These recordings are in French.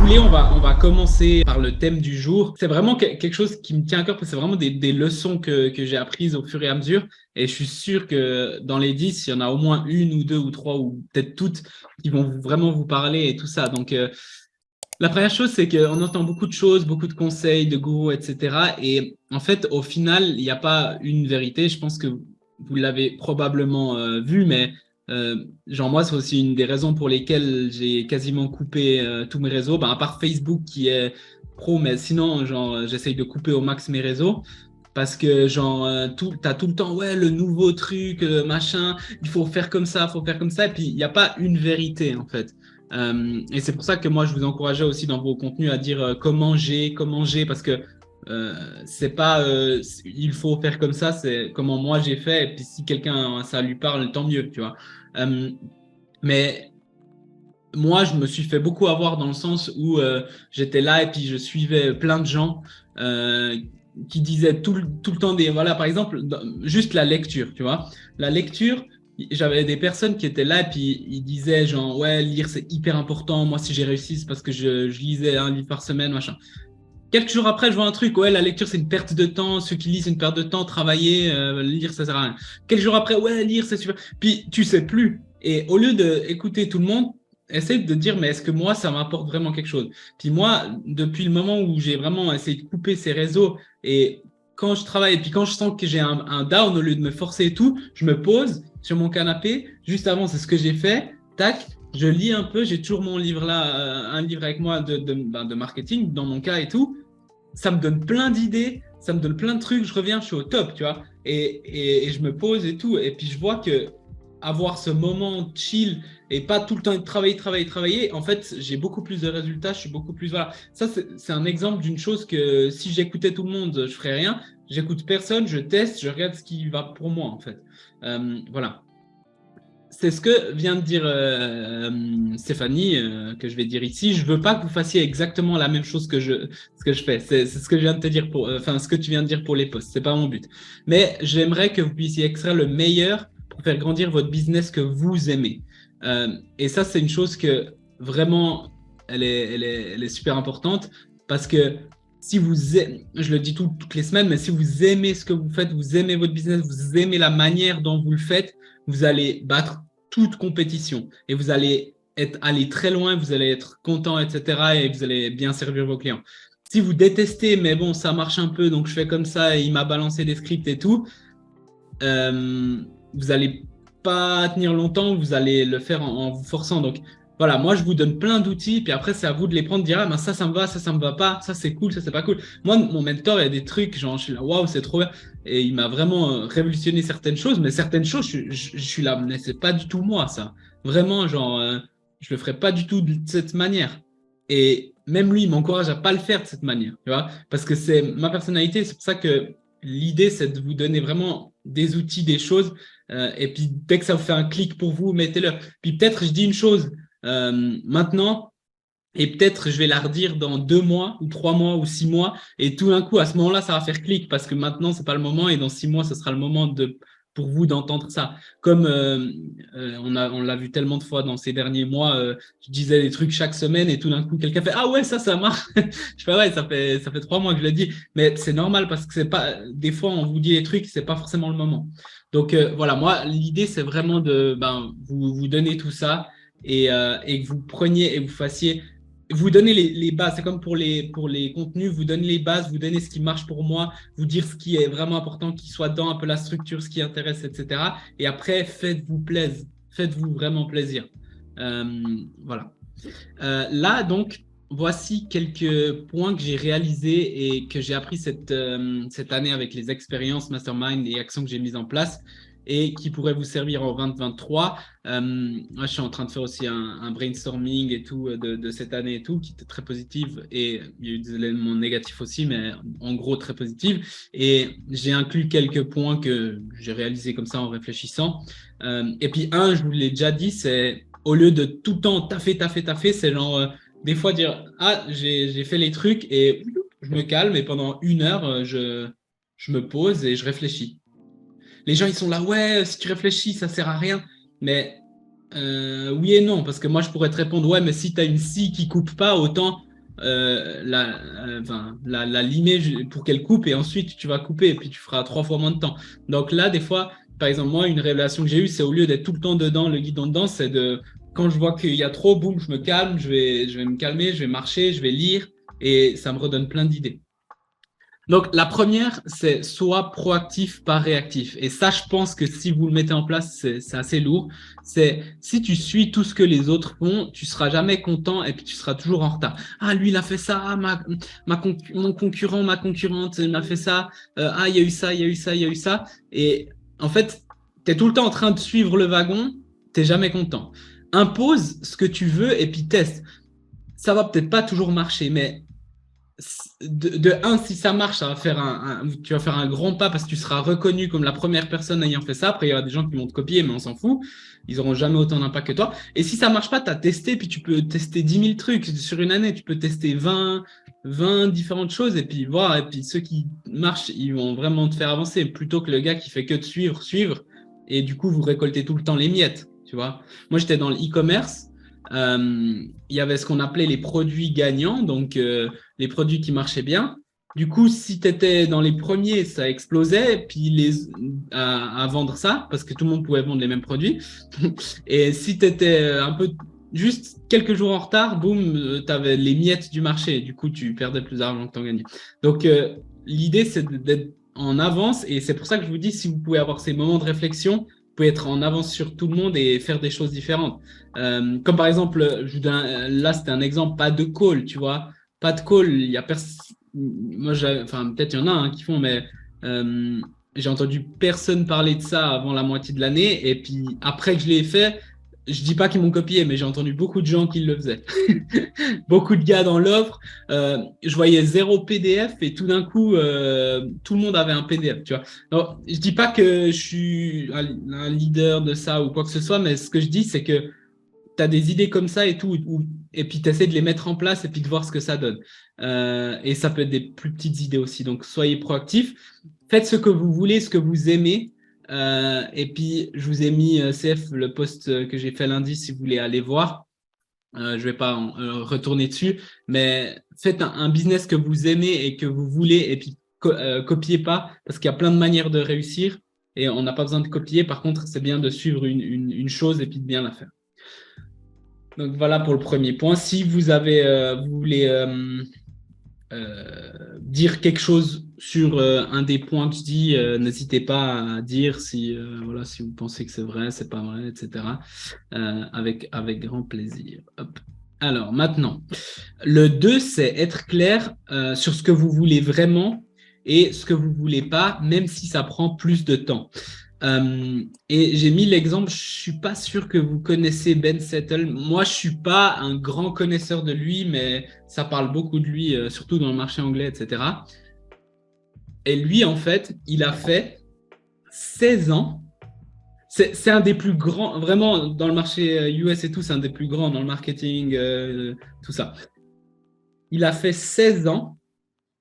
voulez, on va commencer par le thème du jour. C'est vraiment quelque chose qui me tient à cœur parce que c'est vraiment des leçons que j'ai apprises au fur et à mesure. Et je suis sûr que dans les 10, il y en a au moins une ou deux ou trois ou peut-être toutes qui vont vraiment vous parler et tout ça. Donc, la première chose, c'est qu'on entend beaucoup de choses, beaucoup de conseils, de gourous, etc. Et en fait, au final, il n'y a pas une vérité. Je pense que vous l'avez probablement vu, mais genre moi, c'est aussi une des raisons pour lesquelles j'ai quasiment coupé tous mes réseaux, ben, à part Facebook qui est pro, mais sinon, genre, j'essaye de couper au max mes réseaux. Parce que genre t'as tout le temps ouais le nouveau truc machin il faut faire comme ça faut faire comme ça et puis il n'y a pas une vérité en fait. Et c'est pour ça que moi, je vous encourageais aussi dans vos contenus à dire comment j'ai, parce que c'est pas il faut faire comme ça, c'est comment moi j'ai fait. Et puis si quelqu'un ça lui parle, tant mieux, tu vois. Euh, mais moi, je me suis fait beaucoup avoir dans le sens où j'étais là et puis je suivais plein de gens qui disaient tout le temps des voilà, par exemple, juste la lecture, tu vois. La lecture, j'avais des personnes qui étaient là et puis ils disaient genre ouais, lire c'est hyper important. Moi, si j'ai réussi, c'est parce que je lisais un livre par semaine, machin. Quelques jours après, je vois un truc, ouais, la lecture, c'est une perte de temps. Ceux qui lisent, c'est une perte de temps. Travailler, lire, ça sert à rien. Quelques jours après, ouais, lire, c'est super. Puis, tu sais plus. Et au lieu d'écouter tout le monde, essaye de dire, mais est-ce que moi, ça m'apporte vraiment quelque chose? Puis moi, depuis le moment où j'ai vraiment essayé de couper ces réseaux et quand je travaille, et puis quand je sens que j'ai un down, au lieu de me forcer et tout, je me pose sur mon canapé. Juste avant, c'est ce que j'ai fait. Tac, je lis un peu, j'ai toujours mon livre là, un livre avec moi de marketing, dans mon cas et tout. Ça me donne plein d'idées, ça me donne plein de trucs, je reviens, je suis au top, tu vois. Et je me pose et tout. Et puis je vois que avoir ce moment chill et pas tout le temps travailler, en fait, j'ai beaucoup plus de résultats, je suis beaucoup plus. Voilà. Ça, c'est un exemple d'une chose que si j'écoutais tout le monde, je ferais rien. J'écoute personne, je teste, je regarde ce qui va pour moi, en fait. Voilà. C'est ce que vient de dire Stéphanie, que je vais dire ici. Je veux pas que vous fassiez exactement la même chose ce que je fais. C'est ce que je viens de te dire enfin, ce que tu viens de dire pour les posts. C'est pas mon but. Mais j'aimerais que vous puissiez extraire le meilleur pour faire grandir votre business que vous aimez. Et ça, c'est une chose que vraiment, elle est super importante parce que si vous aimez, je le dis toutes les semaines, mais si vous aimez ce que vous faites, vous aimez votre business, vous aimez la manière dont vous le faites, vous allez battre toute compétition et vous allez aller très loin, vous allez être content, etc. et vous allez bien servir vos clients. Si vous détestez, mais bon, ça marche un peu, donc je fais comme ça et il m'a balancé des scripts et tout, vous allez pas tenir longtemps, vous allez le faire en vous forçant. Donc voilà, moi je vous donne plein d'outils, puis après c'est à vous de les prendre, de dire ah ben ça me va, ça me va pas, ça c'est cool, ça c'est pas cool. Moi mon mentor il y a des trucs, genre je suis là waouh c'est trop bien, et il m'a vraiment révolutionné certaines choses, mais certaines choses je suis là, mais c'est pas du tout moi ça. Vraiment genre je le ferai pas du tout de cette manière. Et même lui il m'encourage à pas le faire de cette manière, tu vois, parce que c'est ma personnalité, c'est pour ça que l'idée, c'est de vous donner vraiment des outils, des choses. Et puis, dès que ça vous fait un clic pour vous, mettez-le. Puis peut-être, je dis une chose maintenant, et peut-être je vais la redire dans 2 mois, ou 3 mois, ou 6 mois. Et tout d'un coup, à ce moment-là, ça va faire clic parce que maintenant, c'est pas le moment. Et dans 6 mois, ce sera le moment pour vous d'entendre ça. Comme on l'a vu tellement de fois dans ces derniers mois, je disais des trucs chaque semaine et tout d'un coup, quelqu'un fait ah ouais, ça marche. Je fais ouais, ça fait 3 mois que je le dis. Mais c'est normal parce que c'est pas, des fois, on vous dit des trucs, c'est pas forcément le moment. Donc voilà, moi, l'idée, c'est vraiment de vous donner tout ça et que vous preniez et vous fassiez vous donnez les bases, c'est comme pour les contenus, vous donnez les bases, vous donnez ce qui marche pour moi, vous dire ce qui est vraiment important, qui soit dans un peu la structure, ce qui intéresse, etc. Et après, faites-vous plaisir, faites-vous vraiment plaisir. Voilà. Là, donc, voici quelques points que j'ai réalisés et que j'ai appris cette année avec les expériences mastermind et actions que j'ai mises en place et qui pourraient vous servir en 2023. Moi, je suis en train de faire aussi un brainstorming et tout de cette année et tout, qui était très positive et il y a eu des éléments négatifs aussi, mais en gros très positifs. Et j'ai inclus quelques points que j'ai réalisés comme ça en réfléchissant. Et puis je vous l'ai déjà dit, c'est au lieu de tout le temps taffer, c'est genre des fois dire ah j'ai fait les trucs et je me calme et pendant 1 heure je me pose et je réfléchis. Les gens ils sont là ouais si tu réfléchis ça sert à rien, mais oui et non parce que moi je pourrais te répondre ouais mais si tu as une scie qui coupe pas autant la limer pour qu'elle coupe et ensuite tu vas couper et puis tu feras 3 fois moins de temps. Donc là, des fois, par exemple, moi, une révélation que j'ai eue, c'est au lieu d'être tout le temps dedans, le guidon dedans, c'est de, quand je vois qu'il y a trop, boum, je me calme, je vais me calmer, je vais marcher, je vais lire et ça me redonne plein d'idées. Donc, la première, c'est soit proactif, pas réactif. Et ça, je pense que si vous le mettez en place, c'est assez lourd. C'est si tu suis tout ce que les autres font, tu seras jamais content et puis tu seras toujours en retard. Ah, lui, il a fait ça. Ah, mon concurrent, ma concurrente, il m'a fait ça. Ah, il y a eu ça, il y a eu ça, il y a eu ça. Et en fait, tu es tout le temps en train de suivre le wagon, tu n'es jamais content. Impose ce que tu veux et puis teste. Ça va peut-être pas toujours marcher, mais si ça marche, ça va faire tu vas faire un grand pas parce que tu seras reconnu comme la première personne ayant fait ça. Après, il y aura des gens qui vont te copier, mais on s'en fout. Ils n'auront jamais autant d'impact que toi. Et si ça marche pas, tu as testé, puis tu peux tester 10 000 trucs sur une année. Tu peux tester 20 différentes choses et puis voir. Et puis ceux qui marchent, ils vont vraiment te faire avancer plutôt que le gars qui fait que de suivre. Et du coup, vous récoltez tout le temps les miettes. Tu vois. Moi, j'étais dans le e-commerce. Il y avait ce qu'on appelait les produits gagnants, donc les produits qui marchaient bien. Du coup, si tu étais dans les premiers, ça explosait, puis à vendre ça, parce que tout le monde pouvait vendre les mêmes produits. Et si tu étais un peu juste quelques jours en retard, boum, tu avais les miettes du marché. Du coup, tu perdais plus d'argent que tu en gagnais. Donc, l'idée, c'est d'être en avance, et c'est pour ça que je vous dis, si vous pouvez avoir ces moments de réflexion, vous pouvez être en avance sur tout le monde et faire des choses différentes. Comme par exemple, là, c'était un exemple, pas de call, tu vois. Pas de call, il y a personne. Moi, enfin, peut-être il y en a qui font, mais j'ai entendu personne parler de ça avant la moitié de l'année. Et puis après que je l'ai fait, je dis pas qu'ils m'ont copié, mais j'ai entendu beaucoup de gens qui le faisaient. Beaucoup de gars dans l'offre. Je voyais 0 PDF et tout d'un coup, tout le monde avait un PDF, tu vois. Alors, je dis pas que je suis un leader de ça ou quoi que ce soit, mais ce que je dis, c'est que tu as des idées comme ça et tout, et puis tu essaies de les mettre en place et puis de voir ce que ça donne. Et ça peut être des plus petites idées aussi. Donc, soyez proactifs. Faites ce que vous voulez, ce que vous aimez. Et puis, je vous ai mis, CF, le post que j'ai fait lundi, si vous voulez aller voir. Je ne vais pas retourner dessus, mais faites un business que vous aimez et que vous voulez, et puis copiez pas, parce qu'il y a plein de manières de réussir, et on n'a pas besoin de copier. Par contre, c'est bien de suivre une chose et puis de bien la faire. Donc voilà pour le premier point. Si vous voulez dire quelque chose sur un des points que je dis, n'hésitez pas à dire voilà, si vous pensez que c'est vrai, c'est pas vrai, etc. Avec grand plaisir. Hop. Alors maintenant, le 2, c'est être clair sur ce que vous voulez vraiment et ce que vous voulez pas, même si ça prend plus de temps. Et j'ai mis l'exemple, je suis pas sûr que vous connaissez Ben Settle. Moi, je suis pas un grand connaisseur de lui, mais ça parle beaucoup de lui, surtout dans le marché anglais, etc. Et lui, en fait, il a fait 16 ans. C'est un des plus grands, vraiment, dans le marché US et tout, c'est un des plus grands dans le marketing, tout ça. Il a fait 16 ans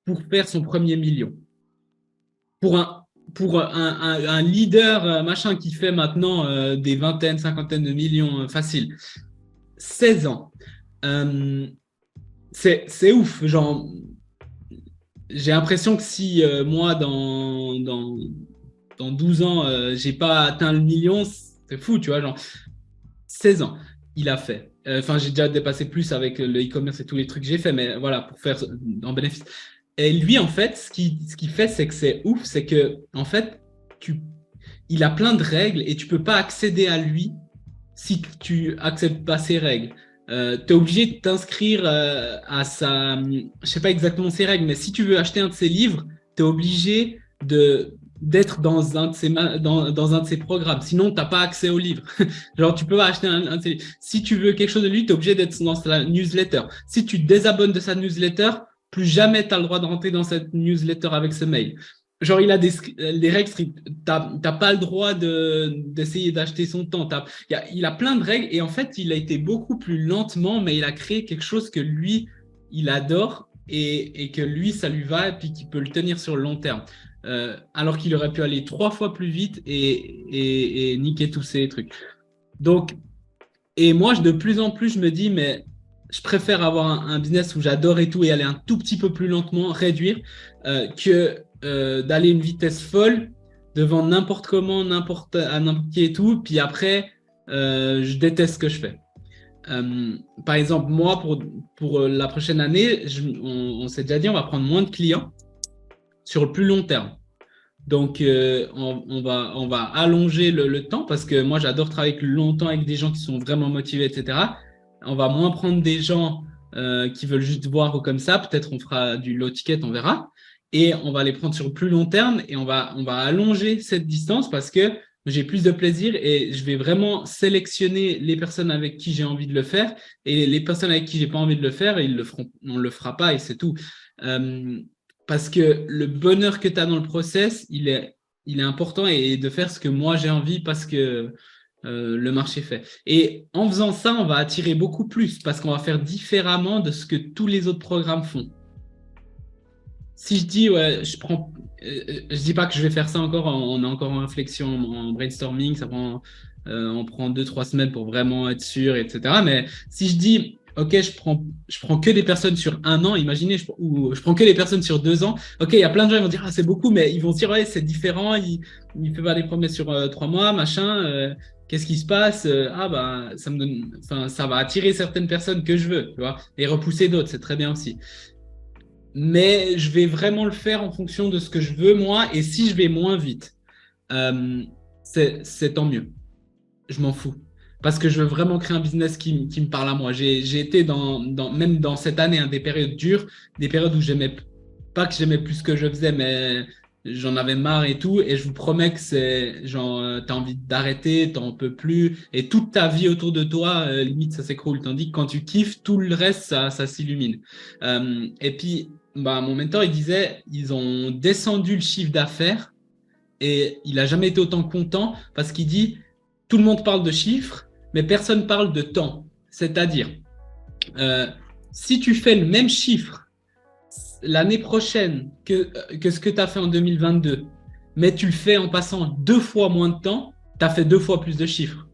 pour faire son premier million. Pour un leader machin qui fait maintenant des vingtaines, cinquantaines de millions facile. 16 ans. C'est ouf. Genre, j'ai l'impression que si moi, dans 12 ans, j'ai pas atteint le million, c'est fou, tu vois. Genre, 16 ans, il a fait. Enfin, j'ai déjà dépassé plus avec le e-commerce et tous les trucs que j'ai fait, mais voilà, pour faire en bénéfice. Et lui, en fait, ce qui fait, c'est que c'est ouf, c'est que, en fait, il a plein de règles et tu peux pas accéder à lui si tu acceptes pas ses règles. Tu es obligé de t'inscrire à je sais pas exactement ses règles, mais si tu veux acheter un de ses livres, tu es obligé d'être dans dans un de ses programmes. Sinon, tu n'as pas accès au livre. Genre, tu peux pas acheter un de ses livres. Si tu veux quelque chose de lui, tu es obligé d'être dans sa newsletter. Si tu te désabonnes de sa newsletter, plus jamais tu as le droit de rentrer dans cette newsletter avec ce mail. Genre, il a des règles strictes. T'as pas le droit d'essayer d'acheter son temps. Il a plein de règles et en fait, il a été beaucoup plus lentement, mais il a créé quelque chose que lui, il adore et que lui, ça lui va et puis qu'il peut le tenir sur le long terme. Alors qu'il aurait pu aller 3 fois plus vite et niquer tous ces trucs. Donc, et moi, de plus en plus, je me dis, mais je préfère avoir un business où j'adore et tout et aller un tout petit peu plus lentement, réduire, que d'aller une vitesse folle devant n'importe comment, à n'importe qui et tout. Puis après, je déteste ce que je fais. Par exemple, moi, pour la prochaine année, on s'est déjà dit, on va prendre moins de clients sur le plus long terme. Donc, on va allonger le temps parce que moi, j'adore travailler longtemps avec des gens qui sont vraiment motivés, etc. On va moins prendre des gens qui veulent juste voir ou comme ça. Peut-être on fera du low ticket, on verra. Et on va les prendre sur le plus long terme et on va allonger cette distance parce que j'ai plus de plaisir et je vais vraiment sélectionner les personnes avec qui j'ai envie de le faire et les personnes avec qui j'ai pas envie de le faire, ils le feront, on le fera pas et c'est tout. Euh, Parce que le bonheur que tu as dans le process, il est important et de faire ce que moi j'ai envie parce que le marché fait. Et en faisant ça, on va attirer beaucoup plus parce qu'on va faire différemment de ce que tous les autres programmes font. Si je dis, ouais, je dis pas que je vais faire ça encore, on est encore en réflexion, en brainstorming, on prend 2, 3 semaines pour vraiment être sûr, etc. Mais si je dis, ok, je prends que des personnes sur 1 an, imaginez, ou je prends que des personnes sur 2 ans, ok, il y a plein de gens qui vont dire, ah, c'est beaucoup, mais ils vont se dire, ouais, c'est différent, il fait pas des promesses sur 3 mois, machin, qu'est-ce qui se passe? Ah, bah, ça me donne, enfin, ça va attirer certaines personnes que je veux, tu vois, et repousser d'autres, c'est très bien aussi, mais je vais vraiment le faire en fonction de ce que je veux moi. Et si je vais moins vite, euh, c'est tant mieux. Je m'en fous. Parce que je veux vraiment créer un business qui me parle à moi. J'ai été même dans cette année, hein, des périodes dures, des périodes où j'aimais pas que j'aimais plus ce que je faisais, mais j'en avais marre et tout. Et je vous promets que c'est genre, t'as envie d'arrêter, t'en peux plus. Et toute ta vie autour de toi, limite, ça s'écroule. Tandis que quand tu kiffes, tout le reste, ça s'illumine. Et puis, bah, mon mentor, il disait, ils ont descendu le chiffre d'affaires et il a jamais été autant content parce qu'il dit, tout le monde parle de chiffres, mais personne parle de temps. C'est-à-dire, euh, si tu fais le même chiffre l'année prochaine que ce que tu as fait en 2022, mais tu le fais en passant 2 fois moins de temps, tu as fait 2 fois plus de chiffres.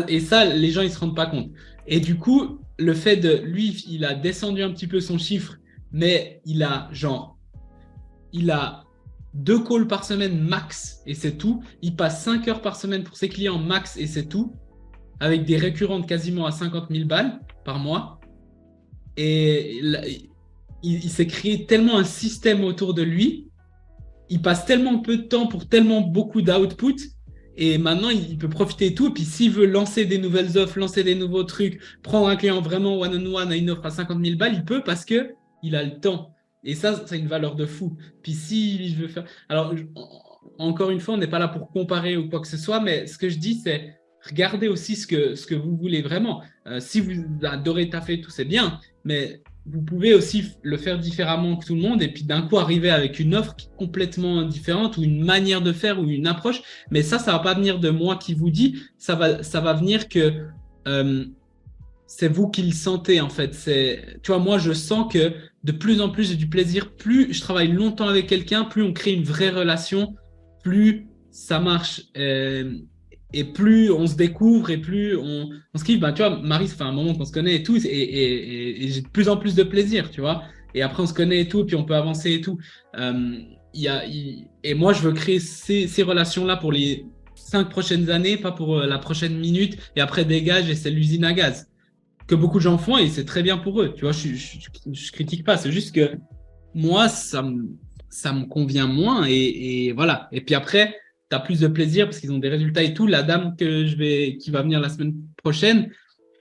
Et ça, les gens, ils se rendent pas compte. Et du coup, le fait de, lui, il a descendu un petit peu son chiffre, mais il a 2 calls par semaine max et c'est tout. Il passe 5 heures par semaine pour ses clients max et c'est tout, avec des récurrentes quasiment à 50 000 balles par mois. Et il s'est créé tellement un système autour de lui, il passe tellement peu de temps pour tellement beaucoup d'output. Et maintenant, il peut profiter de tout. Et puis, s'il veut lancer des nouvelles offres, lancer des nouveaux trucs, prendre un client vraiment one-on-one à une offre à 50 000 balles, il peut parce qu'il a le temps. Et ça, c'est une valeur de fou. Puis, s'il veut faire. Alors, encore une fois, on n'est pas là pour comparer ou quoi que ce soit, mais ce que je dis, c'est regardez aussi ce que vous voulez vraiment. Si vous adorez taffer, tout, c'est bien. Mais vous pouvez aussi le faire différemment que tout le monde et puis d'un coup arriver avec une offre complètement différente ou une manière de faire ou une approche. Mais ça va pas venir de moi qui vous dit, ça va venir que c'est vous qui le sentez en fait. Tu vois, moi je sens que de plus en plus j'ai du plaisir, plus je travaille longtemps avec quelqu'un, plus on crée une vraie relation, plus ça marche. Et plus on se découvre et plus on se kiffe. Ben, tu vois, Marie, ça fait un moment qu'on se connaît et tout, et j'ai de plus en plus de plaisir, tu vois. Et après, on se connaît et tout, puis on peut avancer et tout. Et moi, je veux créer ces relations-là pour les 5 prochaines années, pas pour la prochaine minute, et après dégage, et c'est l'usine à gaz. Que beaucoup de gens font, et c'est très bien pour eux, tu vois, je critique pas, c'est juste que moi, ça me convient moins, et voilà. Et puis après, tu as plus de plaisir parce qu'ils ont des résultats et tout. La dame qui va venir la semaine prochaine,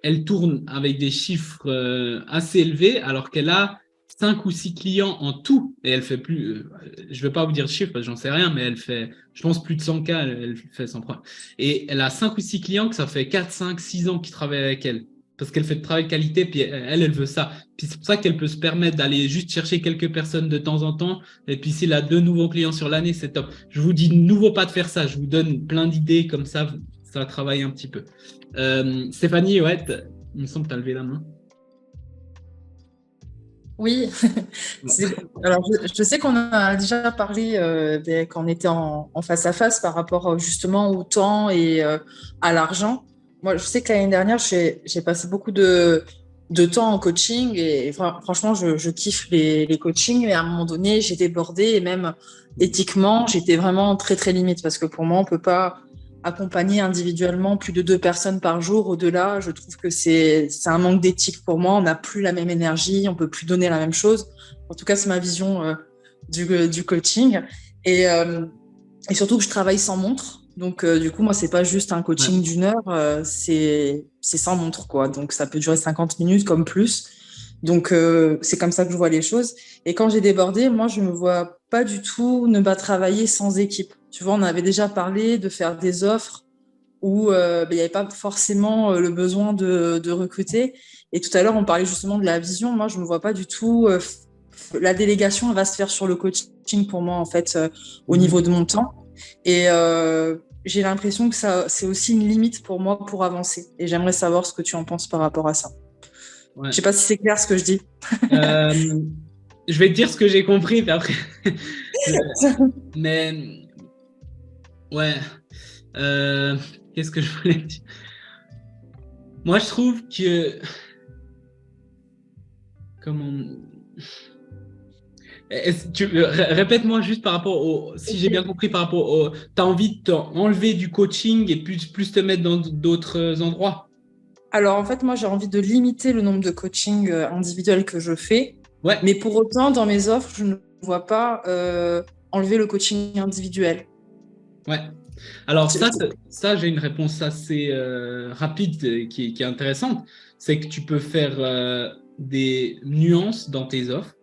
elle tourne avec des chiffres assez élevés alors qu'elle a 5 ou 6 clients en tout. Et elle fait plus, je ne vais pas vous dire de chiffres parce que j'en sais rien, mais elle fait, je pense, plus de 100 cas, elle fait sans problème. Et elle a 5 ou 6 clients que ça fait 4, 5, 6 ans qu'ils travaillent avec elle. Parce qu'elle fait de travail de qualité, puis elle veut ça. Puis c'est pour ça qu'elle peut se permettre d'aller juste chercher quelques personnes de temps en temps. Et puis s'il a 2 nouveaux clients sur l'année, c'est top. Je vous dis de nouveau pas de faire ça. Je vous donne plein d'idées comme ça travaille un petit peu. Stéphanie, ouais, il me semble que tu as levé la main. Oui, alors je sais qu'on a déjà parlé quand on était en face à face par rapport justement au temps et à l'argent. Moi, je sais que l'année dernière, j'ai passé beaucoup de temps en coaching et franchement, je kiffe les coachings. Mais à un moment donné, j'ai débordé et même éthiquement, j'étais vraiment très, très limite parce que pour moi, on peut pas accompagner individuellement plus de 2 personnes par jour. Au-delà, je trouve que c'est un manque d'éthique pour moi. On n'a plus la même énergie, on peut plus donner la même chose. En tout cas, c'est ma vision du coaching. Et surtout que je travaille sans montre. Donc, du coup, moi, c'est pas juste un Ouais. coaching d'1 heure, c'est sans montre, quoi. Donc, ça peut durer 50 minutes comme plus. Donc, c'est comme ça que je vois les choses. Et quand j'ai débordé, moi, je me vois pas du tout ne pas travailler sans équipe. Tu vois, on avait déjà parlé de faire des offres où il n'y avait pas forcément le besoin de recruter. Et tout à l'heure, on parlait justement de la vision. Moi, je me vois pas du tout. La délégation, elle va se faire sur le coaching pour moi, en fait, au niveau Mhm. de mon temps. Et j'ai l'impression que ça, c'est aussi une limite pour moi pour avancer. Et j'aimerais savoir ce que tu en penses par rapport à ça. Je Ouais. sais pas si c'est clair ce que je dis. Euh, je vais te dire ce que j'ai compris, puis après. Mais ouais. Euh, Qu'est-ce que je voulais dire? Moi, je trouve que. Comment. Répète-moi juste par rapport au. Si j'ai bien compris, par rapport au. T'as envie de t'enlever du coaching et plus te mettre dans d'autres endroits? Alors, en fait, moi, j'ai envie de limiter le nombre de coachings individuels que je fais. Ouais, Mais pour autant, dans mes offres, je ne vois pas enlever le coaching individuel. ouais. Alors C'est- ça j'ai une réponse assez rapide qui est intéressante. C'est que tu peux faire des nuances dans tes offres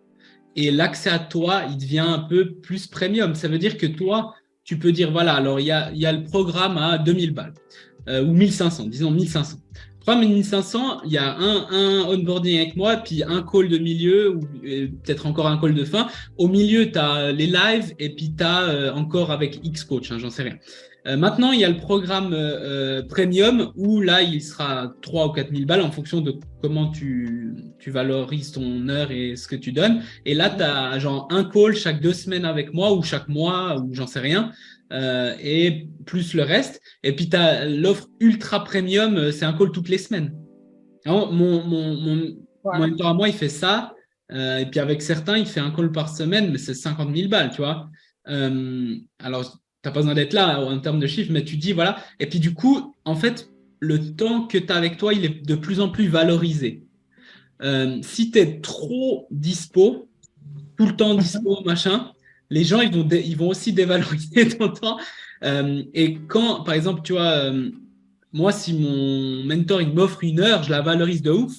et l'accès à toi, il devient un peu plus premium. Ça veut dire que toi, tu peux dire, voilà, alors il y a le programme à 2000 balles ou 1500, disons 1500. Programme 1500, il y a un onboarding avec moi, puis un call de milieu, ou peut-être encore un call de fin. Au milieu, tu as les lives, et puis tu as encore avec X coach, hein, j'en sais rien. Maintenant, il y a le programme premium où là, il sera 3 ou 4 000 balles en fonction de comment tu valorises ton heure et ce que tu donnes. Et là, tu as genre un call chaque 2 semaines avec moi ou chaque mois ou j'en sais rien. Et plus le reste. Et puis, tu as l'offre ultra premium, c'est un call toutes les semaines. Alors, mon Ouais. mentor à moi, il fait ça. Et puis, avec certains, il fait un call par semaine, mais c'est 50 000 balles, tu vois. Alors, tu n'as pas besoin d'être là en termes de chiffres, mais tu dis, voilà. Et puis, du coup, en fait, le temps que tu as avec toi, il est de plus en plus valorisé. Si tu es trop dispo, tout le temps dispo, machin, les gens, ils vont aussi dévaloriser ton temps. Et quand, par exemple, tu vois, moi, si mon mentor, il m'offre une heure, je la valorise de ouf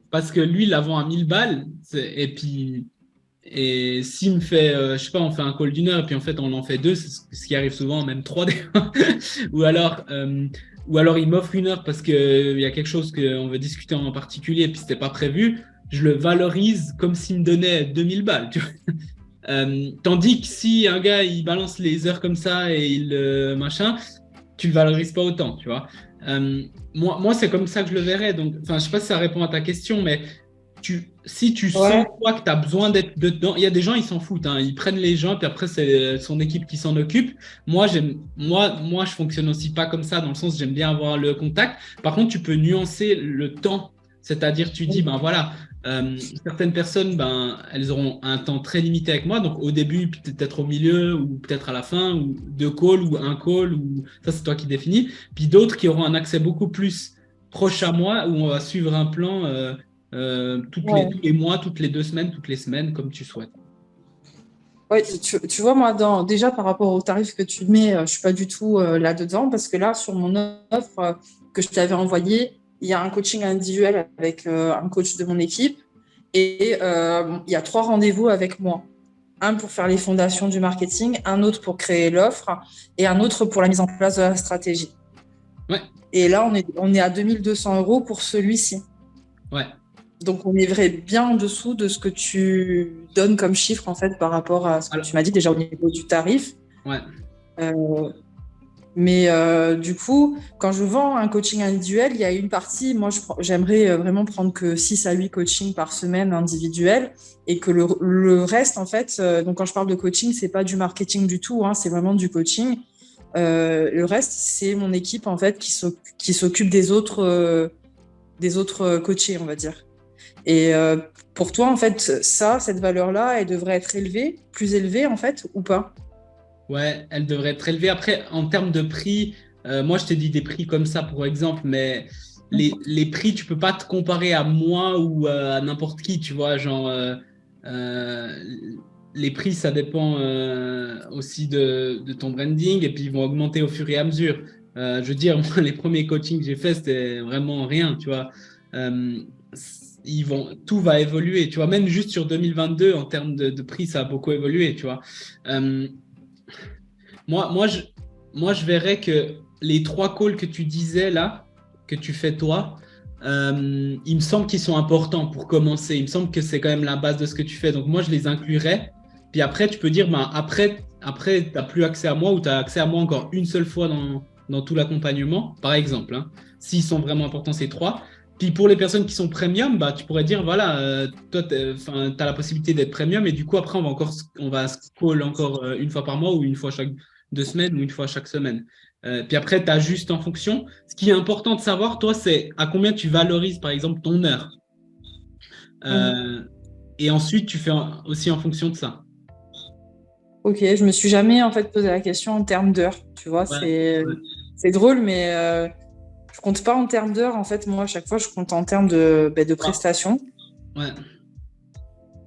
parce que lui, il la vend à 1000 balles. Et puis, et s'il me fait, je sais pas, on fait un call d'1 heure et puis en fait, on en fait deux, c'est ce qui arrive souvent, même trois des fois. Ou alors, ou alors il m'offre une heure parce qu'il y a quelque chose qu'on veut discuter en particulier et puis c'était pas prévu. Je le valorise comme s'il me donnait 2000 balles. Tu vois. Tandis que si un gars il balance les heures comme ça et il machin, tu le valorises pas autant, tu vois. Moi c'est comme ça que je le verrais. Donc, enfin, je sais pas si ça répond à ta question, mais si tu sens Ouais. toi que tu as besoin d'être dedans, il y a des gens ils s'en foutent, hein, ils prennent les gens puis après c'est son équipe qui s'en occupe. Moi je fonctionne aussi pas comme ça dans le sens j'aime bien avoir le contact. Par contre, tu peux nuancer le temps, c'est-à-dire tu dis ben voilà. Certaines personnes, ben, elles auront un temps très limité avec moi, donc au début, peut-être au milieu, ou peut-être à la fin, ou deux calls, ou un call, ou ça c'est toi qui définis. Puis d'autres qui auront un accès beaucoup plus proche à moi, où on va suivre un plan tous Ouais. les mois, toutes les 2 semaines, toutes les semaines, comme tu souhaites. Ouais, tu vois, moi, déjà par rapport au tarif que tu mets, je suis pas du tout là-dedans parce que là, sur mon offre que je t'avais envoyée, il y a un coaching individuel avec un coach de mon équipe et il y a 3 rendez-vous avec moi. Un pour faire les fondations du marketing, un autre pour créer l'offre et un autre pour la mise en place de la stratégie. Ouais, Et là, on est à 2 200 € pour celui-ci. ouais. Donc, on est bien en dessous de ce que tu donnes comme chiffre, en fait, par rapport à ce que Alors, tu m'as dit déjà au niveau du tarif. ouais. Euh, mais du coup, quand je vends un coaching individuel, il y a une partie, moi, j'aimerais vraiment prendre que 6 à 8 coachings par semaine individuels et que le reste, en fait, donc quand je parle de coaching, c'est pas du marketing du tout, hein, c'est vraiment du coaching. Le reste, c'est mon équipe, en fait, qui s'occupe des autres coachés, on va dire. Et pour toi, en fait, cette valeur-là, elle devrait être plus élevée, en fait, ou pas? Ouais, elle devrait être élevée. Après, en termes de prix, moi, je t'ai dit des prix comme ça, pour exemple, mais les prix, tu peux pas te comparer à moi ou à n'importe qui, tu vois. Genre, euh, les prix, ça dépend aussi de ton branding et puis ils vont augmenter au fur et à mesure. Je veux dire, moi, les premiers coachings que j'ai faits, c'était vraiment rien, tu vois. Euh, tout va évoluer, tu vois. Même juste sur 2022, en termes de prix, ça a beaucoup évolué, tu vois. Euh, moi, moi, je, moi, je verrais que les 3 calls que tu disais là, que tu fais toi, il me semble qu'ils sont importants pour commencer. Il me semble que c'est quand même la base de ce que tu fais. Donc, moi, je les inclurais. Puis après, tu peux dire, ben, après tu n'as plus accès à moi ou tu as accès à moi encore une seule fois dans tout l'accompagnement, par exemple, hein, s'ils sont vraiment importants, ces 3. Puis pour les personnes qui sont premium, bah, tu pourrais dire, voilà, toi, tu as la possibilité d'être premium et du coup, après, on va se call encore une fois par mois ou une fois chaque 2 semaines ou une fois chaque semaine. Puis après, tu ajustes en fonction. Ce qui est important de savoir, toi, c'est à combien tu valorises, par exemple, ton heure. Mhm. Euh, et ensuite, tu fais aussi en fonction de ça. Ok, je me suis jamais en fait posé la question en termes d'heures. Tu vois, Ouais, ouais, c'est drôle, mais je compte pas en termes d'heures. En fait, moi, à chaque fois, je compte en termes de prestations. ouais.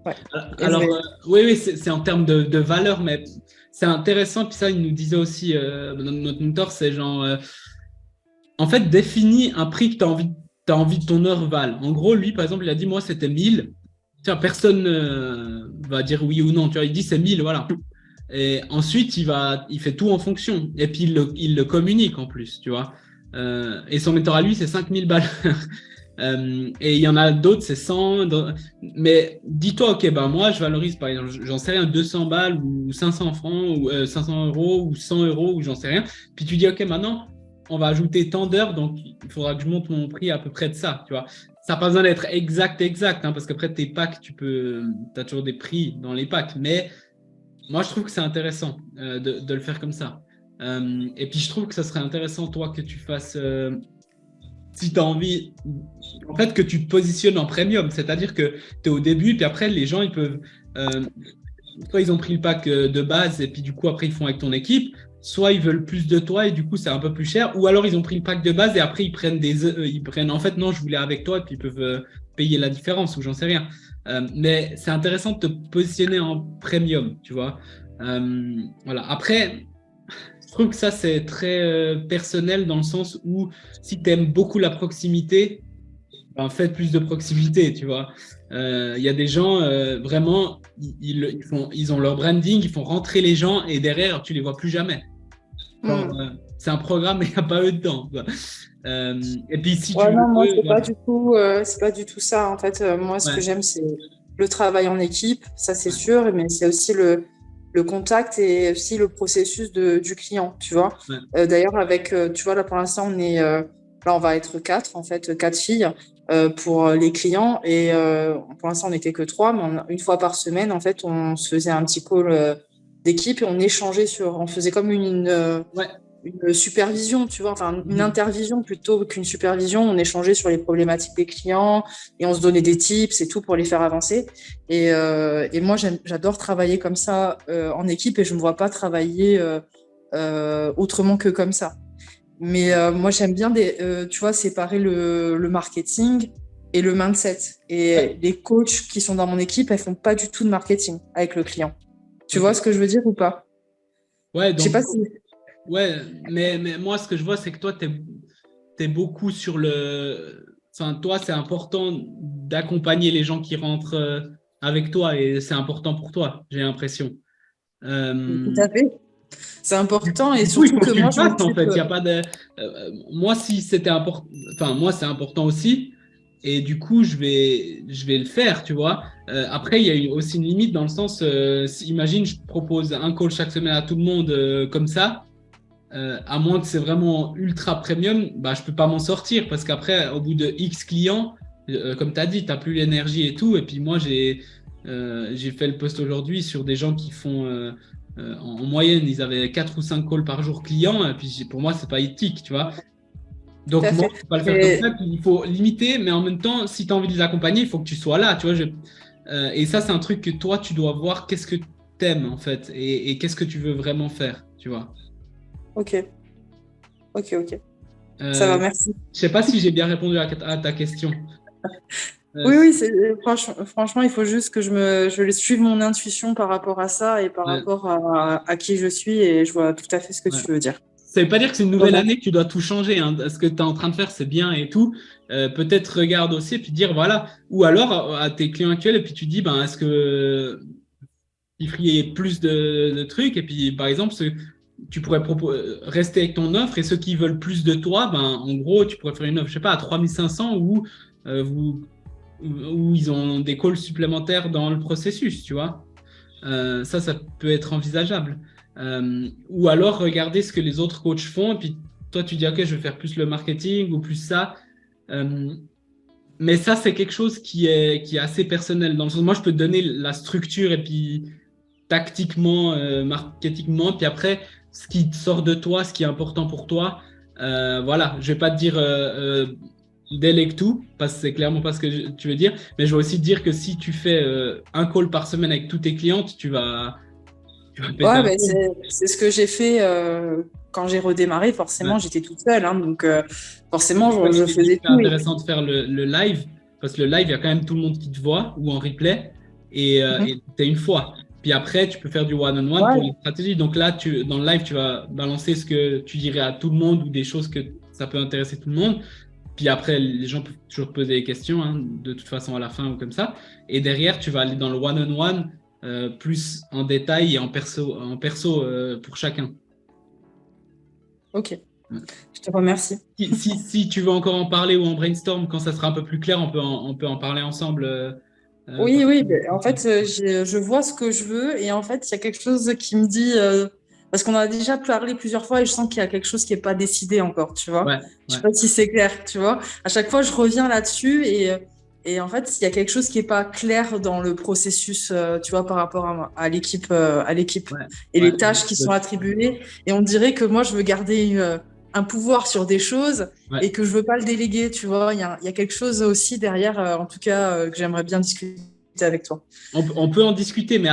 Ouais. Et je Alors, vais. oui, oui, c'est en termes de valeur, mais c'est intéressant. Puis ça, il nous disait aussi, notre mentor, c'est genre, en fait, définis un prix que t'as envie que ton heure vale. En gros, lui, par exemple, il a dit, moi, c'était 1000. Tiens, personne va dire oui ou non. Tu vois, il dit, c'est 1000, voilà. Et ensuite, il fait tout en fonction. Et puis, il le communique en plus, tu vois. Et son mentor à lui, c'est 5000 balles. Et il y en a d'autres, c'est 100. Mais dis-toi, OK, ben moi, je valorise, par exemple, j'en sais rien, 200 balles ou 500 francs ou 500 euros ou 100 euros ou j'en sais rien. Puis tu dis, OK, maintenant, on va ajouter tant d'heures, donc il faudra que je monte mon prix à peu près de ça, tu vois. Ça n'a pas besoin d'être exact, hein, parce qu'après tes packs, tu as toujours des prix dans les packs. Mais moi, je trouve que c'est intéressant de le faire comme ça. Et puis, je trouve que ça serait intéressant, toi, que tu fasses, si tu as envie, en fait, que tu te positionnes en premium. C'est-à-dire que tu es au début, puis après, les gens, ils peuvent. euh, Soit ils ont pris le pack de base, et puis du coup, après, ils font avec ton équipe. Soit ils veulent plus de toi, et du coup, c'est un peu plus cher. Ou alors, ils ont pris le pack de base, et après, ils prennent, en fait, non, je voulais avec toi, et puis ils peuvent payer la différence, ou j'en sais rien. Mais c'est intéressant de te positionner en premium, tu vois. Voilà. Après, je trouve que ça, c'est très personnel dans le sens où si tu aimes beaucoup la proximité, ben, faites plus de proximité, tu vois. Il y a des gens, vraiment, ils ont leur branding, ils font rentrer les gens et derrière, tu les vois plus jamais. Genre, Hmm. c'est un programme, mais il n'y a pas eux dedans, quoi. Et puis, si tu Ouais, non, moi, veux, voilà. c'est pas du tout ça. En fait, moi, ce que Ouais, j'aime, c'est le travail en équipe, ça c'est sûr, mais c'est aussi le contact et aussi le processus du client, tu vois. ouais, D'ailleurs, tu vois, là, pour l'instant, là, on va être quatre, en fait, quatre filles pour les clients. Et pour l'instant, on n'était que trois, mais une fois par semaine, en fait, on se faisait un petit call d'équipe et on échangeait on faisait comme ouais. une supervision, tu vois, enfin une Mhm. intervision plutôt qu'une supervision. On échangeait sur les problématiques des clients et on se donnait des tips et tout pour les faire avancer. Et moi, j'adore travailler comme ça en équipe et je ne me vois pas travailler autrement que comme ça. Mais moi, j'aime bien, tu vois, séparer le marketing et le mindset. Ouais, Et les coachs qui sont dans mon équipe, elles font pas du tout de marketing avec le client. Tu vois ce ok. que je veux dire ou pas? Ouais, Je sais donc, pas si. ouais, mais moi, ce que je vois, c'est que toi, t'es beaucoup sur le. Enfin, toi, c'est important d'accompagner les gens qui rentrent avec toi et c'est important pour toi, j'ai l'impression. Tout Euh, à fait. C'est important et du coup, il surtout faut que que tu moi, le je fasses, en m'occupe. fait. Il y a pas de. Moi, si c'était important. Enfin, moi, c'est important aussi. Et du coup, je vais le faire, tu vois. Après, il y a aussi une limite dans le sens, imagine, je propose un call chaque semaine à tout le monde comme ça. À moins que c'est vraiment ultra premium, bah, je peux pas m'en sortir parce qu'après, au bout de X clients, comme tu as dit, tu n'as plus l'énergie et tout. Et puis moi, j'ai fait le post aujourd'hui sur des gens qui font, en moyenne, ils avaient 4 ou 5 calls par jour clients. Et puis pour moi, c'est pas éthique, tu vois. tout Donc, à moi, fait. il ne faut pas le faire comme Mais ça. Puis il faut limiter, mais en même temps, si tu as envie de les accompagner, il faut que tu sois là. Tu vois, et ça, c'est un truc que toi, tu dois voir qu'est-ce que tu aimes, en fait, et qu'est-ce que tu veux vraiment faire, tu vois. ok, ok. Ça Euh, va, merci. je sais pas si j'ai bien répondu à ta question. Euh, Oui, franchement, il faut juste que je suive mon intuition par rapport à ça et par ouais, rapport à qui je suis et je vois tout à fait ce que ouais. tu veux dire. Ça veut pas dire que c'est une nouvelle Voilà. année que tu dois tout changer. Hein. Ce que tu es en train de faire, c'est bien et tout. Peut-être regarde aussi et puis dire voilà. Ou alors à tes clients actuels et puis tu dis ben est-ce que il ferait plus de trucs et puis par exemple tu pourrais rester avec ton offre et ceux qui veulent plus de toi, ben en gros tu pourrais faire une offre je sais pas à 3500 ou vous où ils ont des calls supplémentaires dans le processus, tu vois. Ça peut être envisageable. Ou alors regarder ce que les autres coachs font, et puis toi, tu dis, OK, je vais faire plus le marketing ou plus ça. Euh, mais ça, c'est quelque chose qui est assez personnel. Dans le sens, moi, je peux te donner la structure et puis tactiquement, marketingment, puis après, ce qui sort de toi, ce qui est important pour toi. Voilà, je vais pas te dire délègue tout, parce que c'est clairement pas ce que tu veux dire, mais je vais aussi te dire que si tu fais un call par semaine avec toutes tes clientes, tu vas péter Ouais, un ben plomb. c'est ce que j'ai fait quand j'ai redémarré. Forcément, Ouais. j'étais toute seule, hein, donc C'est forcément, pour ça que je je t'ai dit que faisais c'est tout. intéressant de faire le live, parce que le live, il y a quand même tout le monde qui te voit ou en replay, Mhm. et tu une fois. Puis après, tu peux faire du one-on-one pour les Ouais, stratégies. Donc là, dans le live, tu vas balancer ce que tu dirais à tout le monde ou des choses que ça peut intéresser tout le monde. Puis après, les gens peuvent toujours poser des questions, hein, de toute façon à la fin ou comme ça. Et derrière, tu vas aller dans le one-on-one plus en détail et en perso pour chacun. ok. Je te remercie. Si tu veux encore en parler ou en brainstorm, quand ça sera un peu plus clair, on peut en parler ensemble. Oui, oui, ben, en fait, je vois ce que je veux et en fait, il y a quelque chose qui me dit, parce qu'on a déjà parlé plusieurs fois et je sens qu'il y a quelque chose qui n'est pas décidé encore, tu vois. Ouais, Je sais ouais, pas si c'est clair, tu vois. À chaque fois, je reviens là-dessus et en fait, il y a quelque chose qui n'est pas clair dans le processus, tu vois, par rapport à l'équipe ouais, et ouais. les tâches qui sont attribuées. Et on dirait que moi, je veux garder un pouvoir sur des choses Ouais. et que je veux pas le déléguer, tu vois. Il y a quelque chose aussi derrière, en tout cas, que j'aimerais bien discuter avec toi. On peut en discuter, mais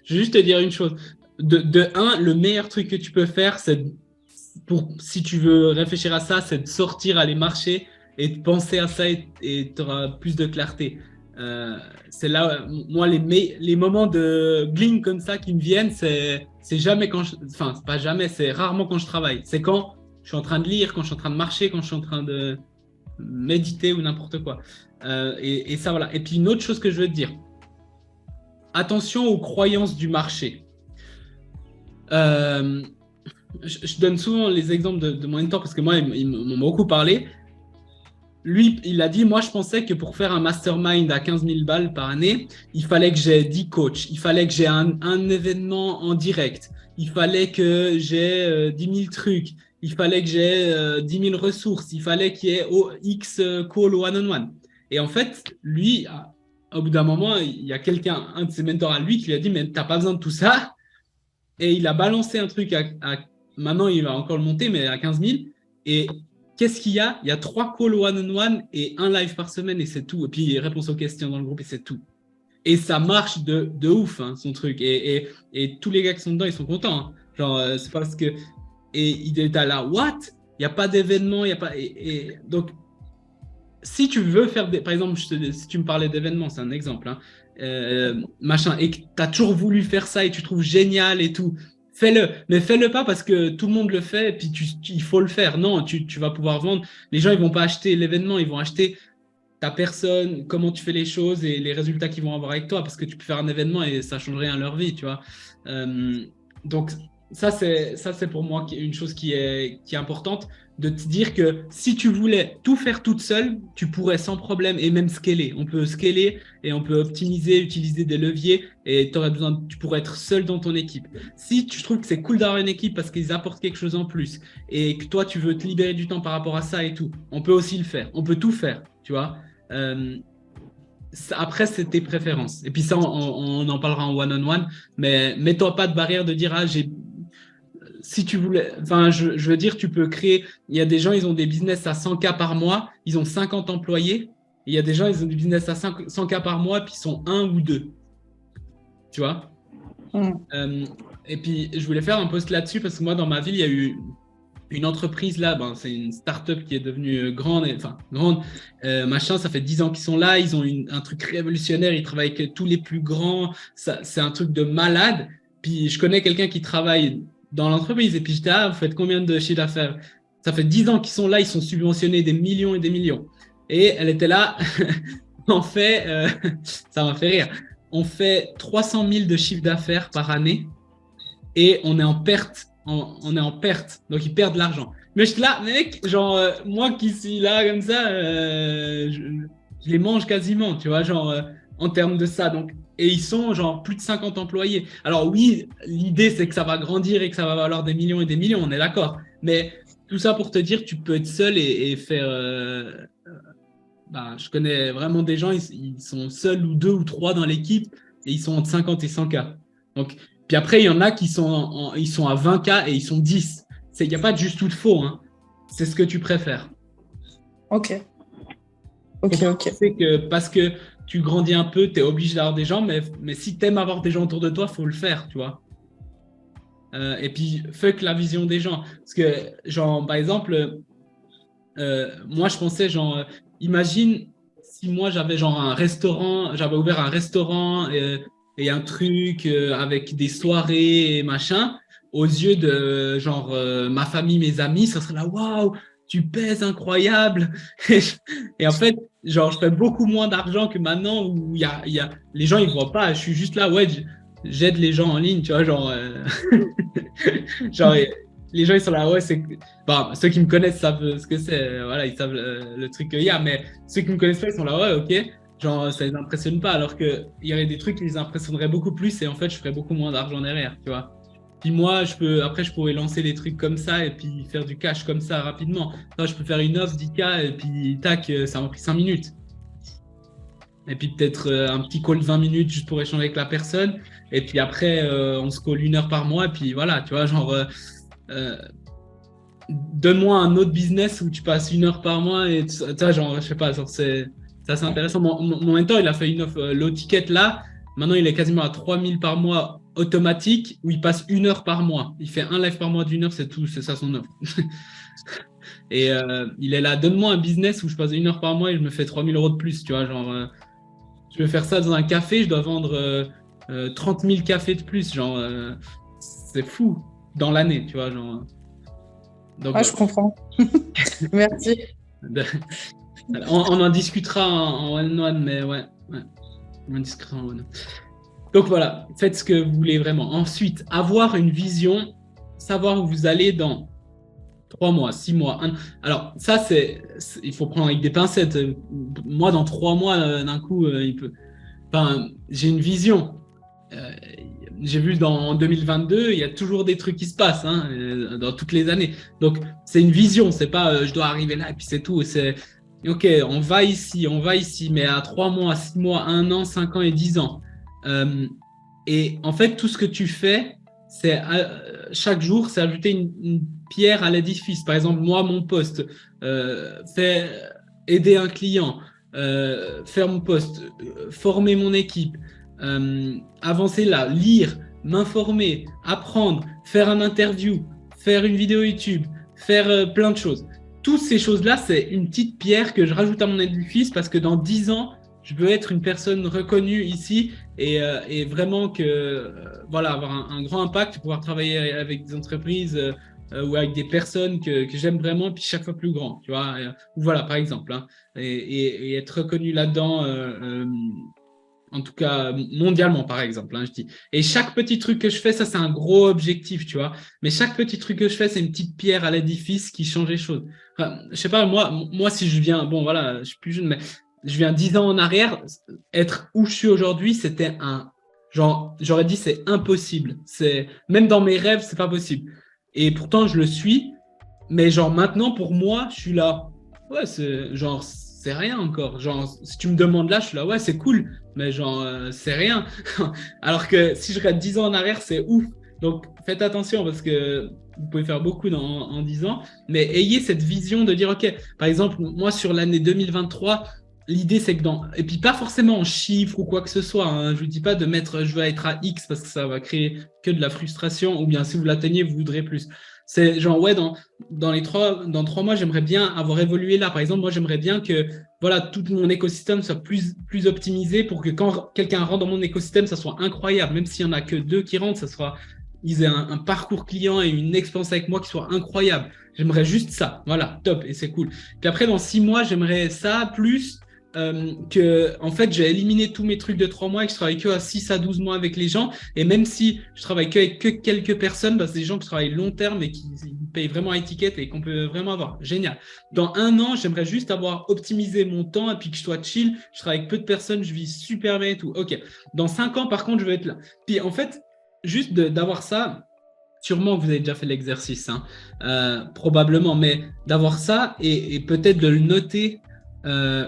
je vais juste te dire une chose. De un, le meilleur truc que tu peux faire, si tu veux réfléchir à ça, c'est de sortir, aller marcher et de penser à ça et tu auras plus de clarté. C'est là, moi, les moments de gling comme ça qui me viennent, c'est jamais enfin, c'est pas jamais, c'est rarement quand je travaille. C'est quand je suis en train de lire, quand je suis en train de marcher, quand je suis en train de méditer ou n'importe quoi. Et ça, voilà. Et puis, une autre chose que je veux te dire, attention aux croyances du marché. Euh, je donne souvent les exemples de mon mentor parce que moi, ils m'ont beaucoup parlé. Lui, il a dit, moi, je pensais que pour faire un mastermind à 15 000 balles par année, il fallait que j'ai 10 coachs, il fallait que j'ai un événement en direct, il fallait que j'ai 10 000 trucs, il fallait que j'ai 10 000 ressources, il fallait qu'il y ait X call one-on-one. Et en fait, lui, au bout d'un moment, il y a quelqu'un, un de ses mentors à lui, qui lui a dit, mais t'as pas besoin de tout ça. Et il a balancé un truc maintenant il va encore le monter, mais à 15 000. Et qu'est-ce qu'il y a? Il y a 3 calls one-on-one et un live par semaine et c'est tout. Et puis réponse aux questions dans le groupe et c'est tout. Et ça marche de ouf, hein, son truc. Et tous les gars qui sont dedans, ils sont contents. Hein. Genre, c'est parce que. Et il est à la what? Il n'y a pas d'événement, il n'y a pas. Donc, si tu veux faire des. Par exemple, si tu me parlais d'événements, c'est un exemple. Hein, machin, et que tu as toujours voulu faire ça et tu trouves génial et tout, fais-le. Mais fais-le pas parce que tout le monde le fait et puis il faut le faire. Non, tu vas pouvoir vendre. Les gens, ils vont pas acheter l'événement, ils vont acheter ta personne, comment tu fais les choses et les résultats qu'ils vont avoir avec toi parce que tu peux faire un événement et ça change rien à leur vie, tu vois. Donc, ça c'est pour moi une chose qui est importante de te dire que si tu voulais tout faire toute seule, tu pourrais sans problème et même scaler. On peut scaler et on peut optimiser, utiliser des leviers et tu pourrais être seul dans ton équipe. Si tu trouves que c'est cool d'avoir une équipe parce qu'ils apportent quelque chose en plus et que toi tu veux te libérer du temps par rapport à ça et tout, on peut aussi le faire. On peut tout faire, tu vois. Euh, Après, c'est tes préférences. Et puis ça, on en parlera en one-on-one, mais mets-toi pas de barrière de dire, ah, si tu voulais, enfin, je veux dire, tu peux créer, il y a des gens, ils ont des business à 100K par mois, ils ont 50 employés, et il y a des gens, ils ont des business à 100K par mois, puis ils sont un ou deux, tu vois. Et puis, je voulais faire un post là-dessus parce que moi, dans ma ville, il y a eu une entreprise là, c'est une start-up qui est devenue grande, machin, ça fait 10 ans qu'ils sont là, ils ont un truc révolutionnaire, ils travaillent avec tous les plus grands, c'est un truc de malade. Puis je connais quelqu'un qui travaille dans l'entreprise et puis j'étais, vous faites combien de chiffre d'affaires? Ça fait 10 ans qu'ils sont là, ils sont subventionnés des millions et des millions. Et elle était là, en fait, ça m'a fait rire, on fait 300 000 de chiffre d'affaires par année et on est en perte. On est en perte, donc ils perdent de l'argent. Mais je suis là, mec, genre, moi qui suis là comme ça, je les mange quasiment, tu vois, genre, en termes de ça. Donc, et ils sont genre plus de 50 employés. Alors oui, l'idée c'est que ça va grandir et que ça va valoir des millions et des millions, on est d'accord. Mais tout ça pour te dire, tu peux être seul et faire... je connais vraiment des gens, ils sont seuls ou deux ou trois dans l'équipe et ils sont entre 50 et 100K. Donc, puis après, il y en a qui sont, ils sont à 20K et ils sont 10. Il n'y a pas de juste ou de faux. Hein. C'est ce que tu préfères. Ok. C'est que parce que tu grandis un peu, tu es obligé d'avoir des gens, mais si tu aimes avoir des gens autour de toi, il faut le faire, tu vois. Et puis, fuck la vision des gens. Parce que, genre, par exemple, moi, je pensais, genre, imagine si moi, j'avais genre un restaurant, j'avais ouvert un restaurant et un truc avec des soirées et machin, aux yeux de genre ma famille, mes amis, ça serait là, waouh, tu pèses incroyable. Et en fait, genre, je fais beaucoup moins d'argent que maintenant où les gens, ils voient pas. Je suis juste là, ouais, j'aide les gens en ligne, tu vois, genre, genre, les gens, ils sont là, ouais, ceux qui me connaissent savent ce que c'est, voilà, ils savent le truc qu'il y a, mais ceux qui me connaissent pas, ils sont là, ouais, ok, genre, ça les impressionne pas, alors qu'il y aurait des trucs qui les impressionneraient beaucoup plus et en fait, je ferais beaucoup moins d'argent derrière, tu vois. Puis moi, après, je pourrais lancer des trucs comme ça et puis faire du cash comme ça rapidement. Enfin, je peux faire une offre 10K et puis tac, ça m'a pris 5 minutes. Et puis peut-être un petit call de 20 minutes juste pour échanger avec la personne. Et puis après, on se call 1 heure par mois. Et puis voilà, tu vois, genre, donne-moi un autre business où tu passes 1 heure par mois. Et tu vois, genre, je sais pas, genre, c'est assez intéressant. Mon mentor, il a fait une offre low ticket là. Maintenant, il est quasiment à 3000 par mois automatique où il passe 1 heure par mois. Il fait un live par mois d'1 heure, c'est tout, c'est ça son offre. Et il est là, donne-moi un business où je passe 1 heure par mois et je me fais 3000 € de plus, tu vois, genre, je vais faire ça dans un café, je dois vendre 30 000 cafés de plus, genre, c'est fou dans l'année, tu vois, genre. Donc, je comprends. Merci. On en discutera en one-on-one, mais ouais, on en discutera en one-on-one. Donc voilà, faites ce que vous voulez vraiment. Ensuite, avoir une vision, savoir où vous allez dans 3 mois, 6 mois, 1 an. Alors ça, il faut prendre avec des pincettes. Moi, dans 3 mois, d'un coup, j'ai une vision. J'ai vu en 2022, il y a toujours des trucs qui se passent dans toutes les années. Donc, c'est une vision, c'est pas je dois arriver là et puis c'est tout. C'est OK, on va ici, mais à 3 mois, 6 mois, 1 an, 5 ans et 10 ans. Et en fait, tout ce que tu fais, c'est chaque jour, c'est ajouter une pierre à l'édifice. Par exemple, moi, mon poste, aider un client, faire mon poste, former mon équipe, avancer là, lire, m'informer, apprendre, faire un interview, faire une vidéo YouTube, faire plein de choses. Toutes ces choses-là, c'est une petite pierre que je rajoute à mon édifice parce que dans 10 ans, je veux être une personne reconnue ici et vraiment avoir un grand impact, pouvoir travailler avec des entreprises ou avec des personnes que j'aime vraiment, puis chaque fois plus grand, tu vois. Voilà, par exemple, et être reconnu là-dedans, en tout cas mondialement, par exemple, je dis. Et chaque petit truc que je fais, ça, c'est un gros objectif, tu vois. Mais chaque petit truc que je fais, c'est une petite pierre à l'édifice qui change les choses. Enfin, je sais pas, moi, si je viens, bon, voilà, je suis plus jeune, mais je viens 10 ans en arrière, être où je suis aujourd'hui, c'était j'aurais dit c'est impossible. Même dans mes rêves, c'est pas possible. Et pourtant, je le suis. Mais genre maintenant, pour moi, je suis là. Ouais, c'est rien encore. Genre, si tu me demandes là, je suis là, ouais, c'est cool. Mais genre, c'est rien. Alors que si je regarde 10 ans en arrière, c'est ouf. Donc, faites attention parce que vous pouvez faire beaucoup en 10 ans, mais ayez cette vision de dire, OK, par exemple, moi, sur l'année 2023, l'idée, c'est que et puis pas forcément en chiffres ou quoi que ce soit, hein, je ne vous dis pas de mettre, je veux être à X parce que ça va créer que de la frustration, ou bien si vous l'atteignez, vous voudrez plus. C'est genre, ouais, dans 3 mois, j'aimerais bien avoir évolué là. Par exemple, moi, j'aimerais bien que voilà, tout mon écosystème soit plus optimisé pour que quand quelqu'un rentre dans mon écosystème, ça soit incroyable. Même s'il n'y en a que 2 qui rentrent, ils aient un parcours client et une expérience avec moi qui soit incroyable. J'aimerais juste ça. Voilà, top, et c'est cool. Puis après, dans 6 mois, j'aimerais ça plus que, en fait, j'ai éliminé tous mes trucs de 3 mois et que je travaille que à 6 à 12 mois avec les gens. Et même si je travaille avec quelques personnes, bah, c'est des gens qui travaillent long terme et qui payent vraiment à étiquette et qu'on peut vraiment avoir. Génial. Dans 1 an, j'aimerais juste avoir optimisé mon temps et puis que je sois chill. Je travaille avec peu de personnes, je vis super bien et tout. OK. Dans 5 ans, par contre, je veux être là. Puis en fait, juste d'avoir ça, sûrement que vous avez déjà fait l'exercice, hein, probablement, mais d'avoir ça et peut-être de le noter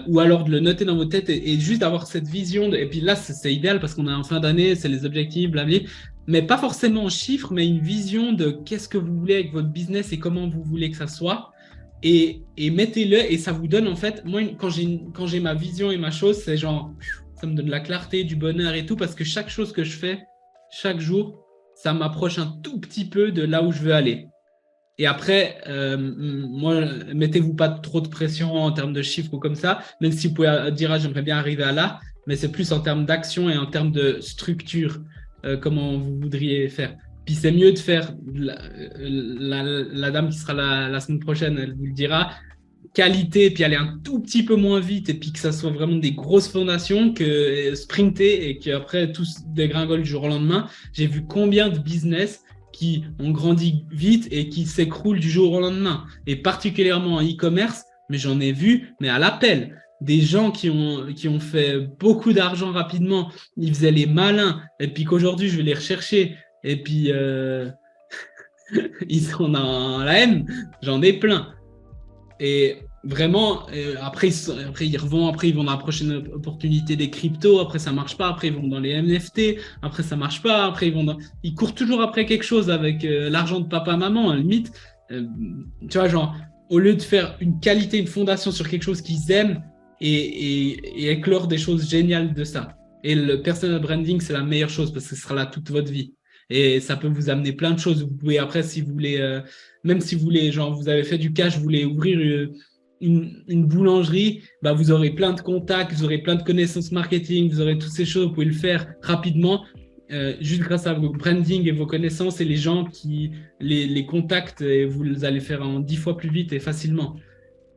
ou alors de le noter dans votre tête et juste d'avoir cette vision. Et puis là, c'est idéal parce qu'on est en fin d'année, c'est les objectifs, blablabla, mais pas forcément en chiffres, mais une vision de qu'est-ce que vous voulez avec votre business et comment vous voulez que ça soit. Et mettez-le et ça vous donne en fait, moi, quand j'ai ma vision et ma chose, c'est genre, ça me donne de la clarté, du bonheur et tout parce que chaque chose que je fais, chaque jour, ça m'approche un tout petit peu de là où je veux aller. Et après, moi, mettez-vous pas trop de pression en termes de chiffres ou comme ça, même si vous pouvez dire, ah, j'aimerais bien arriver à là, mais c'est plus en termes d'action et en termes de structure, comment vous voudriez faire. Puis c'est mieux de faire, la dame qui sera la semaine prochaine, elle vous le dira, qualité, puis aller un tout petit peu moins vite, et puis que ça soit vraiment des grosses fondations, que sprinter et qu'après tout dégringole du jour au lendemain. J'ai vu combien de business qui ont grandi vite et qui s'écroulent du jour au lendemain. Et particulièrement en e-commerce, mais j'en ai vu, mais à l'appel. Des gens qui ont fait beaucoup d'argent rapidement, ils faisaient les malins, et puis qu'aujourd'hui, je vais les rechercher. Et puis, ils sont dans la haine. J'en ai plein. Et vraiment, après, ils revendent, après, ils vont dans la prochaine opportunité des cryptos, après, ça marche pas, après, ils vont dans les NFT, après, ça marche pas, après, ils courent toujours après quelque chose avec l'argent de papa, maman, à la limite. Tu vois, genre, au lieu de faire une qualité, une fondation sur quelque chose qu'ils aiment et éclore des choses géniales de ça. Et le personal branding, c'est la meilleure chose parce que ce sera là toute votre vie. Et ça peut vous amener plein de choses. Vous pouvez après, si vous voulez, même si vous voulez, genre, vous avez fait du cash, vous voulez ouvrir une boulangerie, bah, vous aurez plein de contacts, vous aurez plein de connaissances marketing, vous aurez toutes ces choses, vous pouvez le faire rapidement, juste grâce à vos branding et vos connaissances et les gens qui les contactent et vous allez faire en 10 fois plus vite et facilement.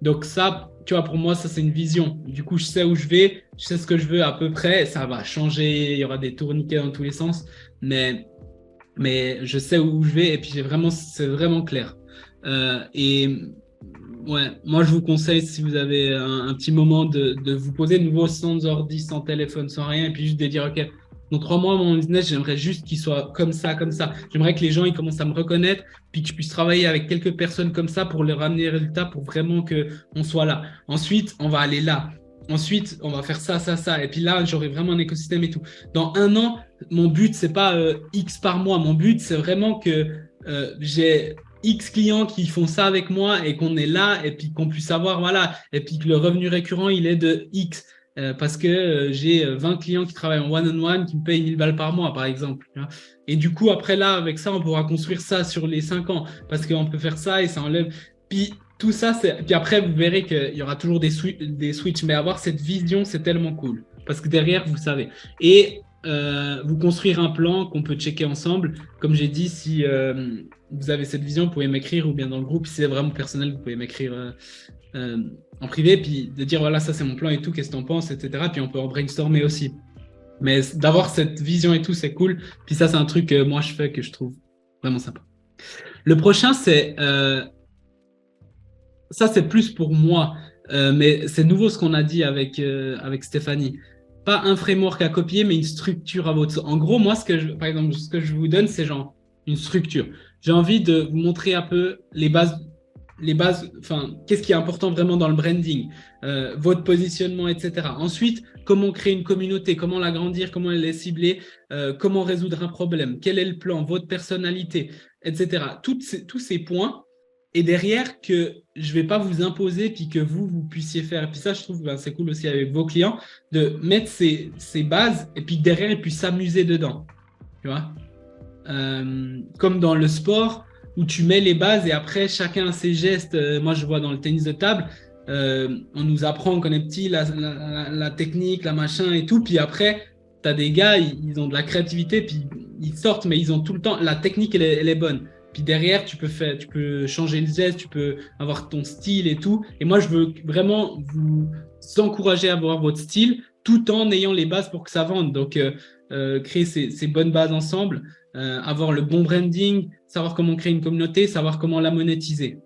Donc ça, tu vois, pour moi, ça, c'est une vision. Du coup, je sais où je vais, je sais ce que je veux à peu près, ça va changer, il y aura des tourniquets dans tous les sens, mais je sais où je vais et puis c'est vraiment clair. Et ouais, moi je vous conseille si vous avez un petit moment de vous poser de nouveau sans ordi, sans téléphone, sans rien, et puis juste de dire ok, dans 3 mois mon business, j'aimerais juste qu'il soit comme ça, comme ça. J'aimerais que les gens ils commencent à me reconnaître, puis que je puisse travailler avec quelques personnes comme ça pour leur ramener les résultats, pour vraiment que on soit là. Ensuite, on va aller là. Ensuite, on va faire ça, ça, ça. Et puis là, j'aurai vraiment un écosystème et tout. Dans 1 an, mon but, c'est pas X par mois. Mon but, c'est vraiment que j'ai X clients qui font ça avec moi et qu'on est là et puis qu'on puisse savoir, voilà, et puis que le revenu récurrent, il est de X. Parce que j'ai 20 clients qui travaillent en one-on-one qui me payent 1000 balles par mois, par exemple. Et du coup, après là, avec ça, on pourra construire ça sur les 5 ans parce qu'on peut faire ça et ça enlève. Puis tout ça, puis après, vous verrez qu'il y aura toujours des switches, mais avoir cette vision, c'est tellement cool. Parce que derrière, vous savez. Et vous construire un plan qu'on peut checker ensemble. Comme j'ai dit, si vous avez cette vision, vous pouvez m'écrire ou bien dans le groupe. Si c'est vraiment personnel, vous pouvez m'écrire en privé, puis de dire voilà, ça c'est mon plan et tout, qu'est-ce que t'en penses, etc. Puis on peut en brainstormer aussi. Mais d'avoir cette vision et tout, c'est cool. Puis ça, c'est un truc que moi je fais que je trouve vraiment sympa. Le prochain, ça c'est plus pour moi, mais c'est nouveau ce qu'on a dit avec Stéphanie. Pas un framework à copier, mais une structure à votre. En gros, moi, par exemple, ce que je vous donne, c'est genre une structure. J'ai envie de vous montrer un peu les bases les bases, enfin, qu'est-ce qui est important vraiment dans le branding, votre positionnement, etc. Ensuite, comment créer une communauté, comment l'agrandir, comment elle est ciblée, comment résoudre un problème, quel est le plan, votre personnalité, etc. Tous ces points. Et derrière, que je ne vais pas vous imposer, puis que vous puissiez faire. Et puis ça, je trouve, ben, c'est cool aussi avec vos clients, de mettre ces bases, et puis derrière, ils puissent s'amuser dedans. Tu vois, comme dans le sport, où tu mets les bases et après, chacun a ses gestes. Moi, je vois dans le tennis de table, on nous apprend quand on est petit la technique, la machin et tout. Puis après, tu as des gars, ils ont de la créativité, puis ils sortent, mais ils ont tout le temps. La technique, elle est bonne. Puis derrière, tu peux changer le geste, tu peux avoir ton style et tout. Et moi, je veux vraiment vous encourager à avoir votre style tout en ayant les bases pour que ça vende. Donc, créer ces bonnes bases ensemble, avoir le bon branding, savoir comment créer une communauté, savoir comment la monétiser.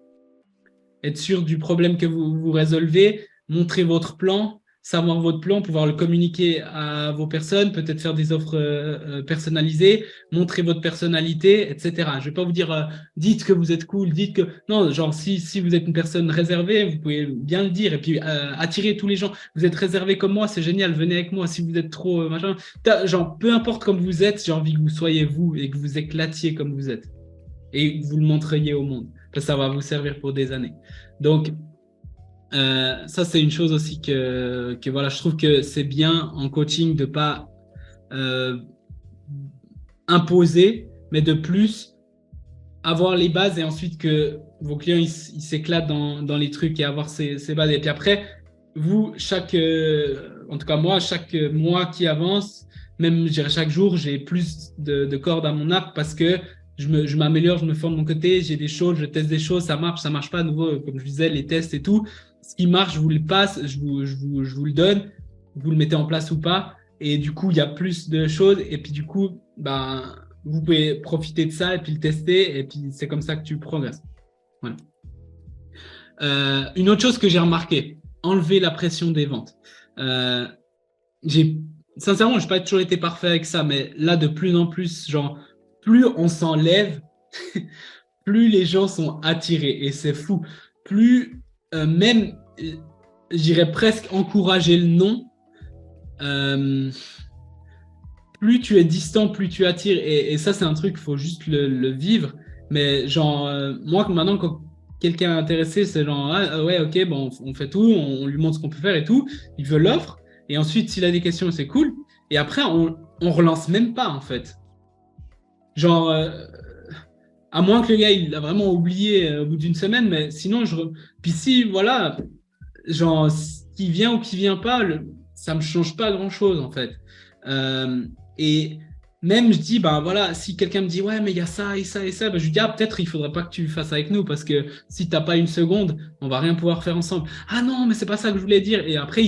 Être sûr du problème que vous résolvez, montrer votre plan, savoir votre plan, pouvoir le communiquer à vos personnes, peut-être faire des offres personnalisées, montrer votre personnalité, etc. Je ne vais pas vous dire dites que vous êtes cool, dites que... Non, genre si vous êtes une personne réservée, vous pouvez bien le dire et puis attirer tous les gens. Vous êtes réservé comme moi, c'est génial, venez avec moi. Si vous êtes trop machin, genre peu importe comme vous êtes, j'ai envie que vous soyez vous et que vous éclatiez comme vous êtes et que vous le montriez au monde. Ça va vous servir pour des années. Donc, ça, c'est une chose aussi que voilà, je trouve que c'est bien en coaching de ne pas imposer, mais de plus avoir les bases et ensuite que vos clients ils s'éclatent dans les trucs et avoir ces bases. Et puis après, vous, en tout cas moi, chaque mois qui avance, même je dirais chaque jour, j'ai plus de cordes à mon arc parce que je m'améliore, je me forme de mon côté, j'ai des choses, je teste des choses, ça marche pas. À nouveau, comme je disais, les tests et tout. Ce qui marche, je vous le passe, je vous le donne, vous le mettez en place ou pas. Et du coup, il y a plus de choses. Et puis du coup, ben, vous pouvez profiter de ça et puis le tester. Et puis c'est comme ça que tu progresses. Voilà. Une autre chose que j'ai remarqué, enlever la pression des ventes. Sincèrement, je n'ai pas toujours été parfait avec ça, mais là, de plus en plus, genre, plus on s'enlève, plus les gens sont attirés. Et c'est fou. Plus même, j'irais presque encourager le non. Plus tu es distant, plus tu attires. Et ça, c'est un truc, il faut juste le vivre. Mais genre, moi, maintenant, quand quelqu'un est intéressé, c'est genre, ah, ouais, ok, bon, on fait tout, on lui montre ce qu'on peut faire et tout. Il veut l'offre. Et ensuite, s'il a des questions, c'est cool. Et après, on relance même pas, en fait. Genre, à moins que le gars, il a vraiment oublié au bout d'une semaine, mais sinon, puis si, voilà, genre, qui vient ou qui vient pas, ça me change pas grand-chose, en fait. Et même, je dis, ben voilà, si quelqu'un me dit, ouais, mais il y a ça et ça et ça, ben, je lui dis, ah, peut-être il faudrait pas que tu fasses avec nous parce que si t'as pas une seconde, on va rien pouvoir faire ensemble. Ah non, mais c'est pas ça que je voulais dire. Et après,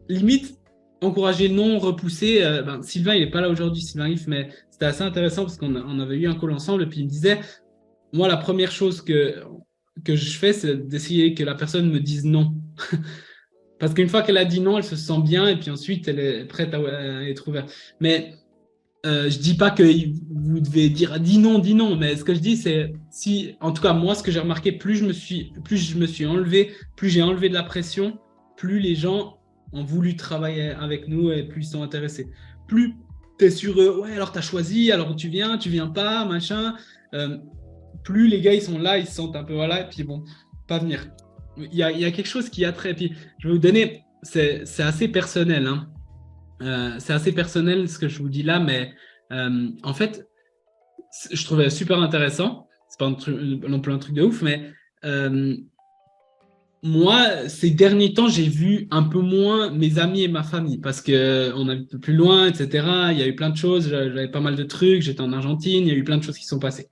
limite, encourager non, repousser. Ben, Sylvain, il est pas là aujourd'hui, Sylvain Riff, mais c'était assez intéressant parce qu'on avait eu un call ensemble et puis il me disait, moi, la première chose que je fais, c'est d'essayer que la personne me dise non. Parce qu'une fois qu'elle a dit non, elle se sent bien et puis ensuite, elle est prête à être ouverte. Mais je dis pas que vous devez dire dis non, mais ce que je dis, c'est si, en tout cas, moi, ce que j'ai remarqué, plus je me suis enlevé, plus j'ai enlevé de la pression, plus les gens ont voulu travailler avec nous et plus ils sont intéressés. Plus tu es sur eux, ouais, alors tu as choisi, alors tu viens pas, machin. Plus les gars, ils sont là, ils se sentent un peu, voilà, et puis bon, pas venir. Il y a quelque chose qui attrait. Puis je vais vous donner, c'est assez personnel. Hein. C'est assez personnel ce que je vous dis là, mais en fait, je trouvais super intéressant. C'est pas non plus un truc de ouf, mais moi, ces derniers temps, j'ai vu un peu moins mes amis et ma famille parce qu'on est un peu plus loin, etc. Il y a eu plein de choses. J'avais pas mal de trucs. J'étais en Argentine. Il y a eu plein de choses qui sont passées.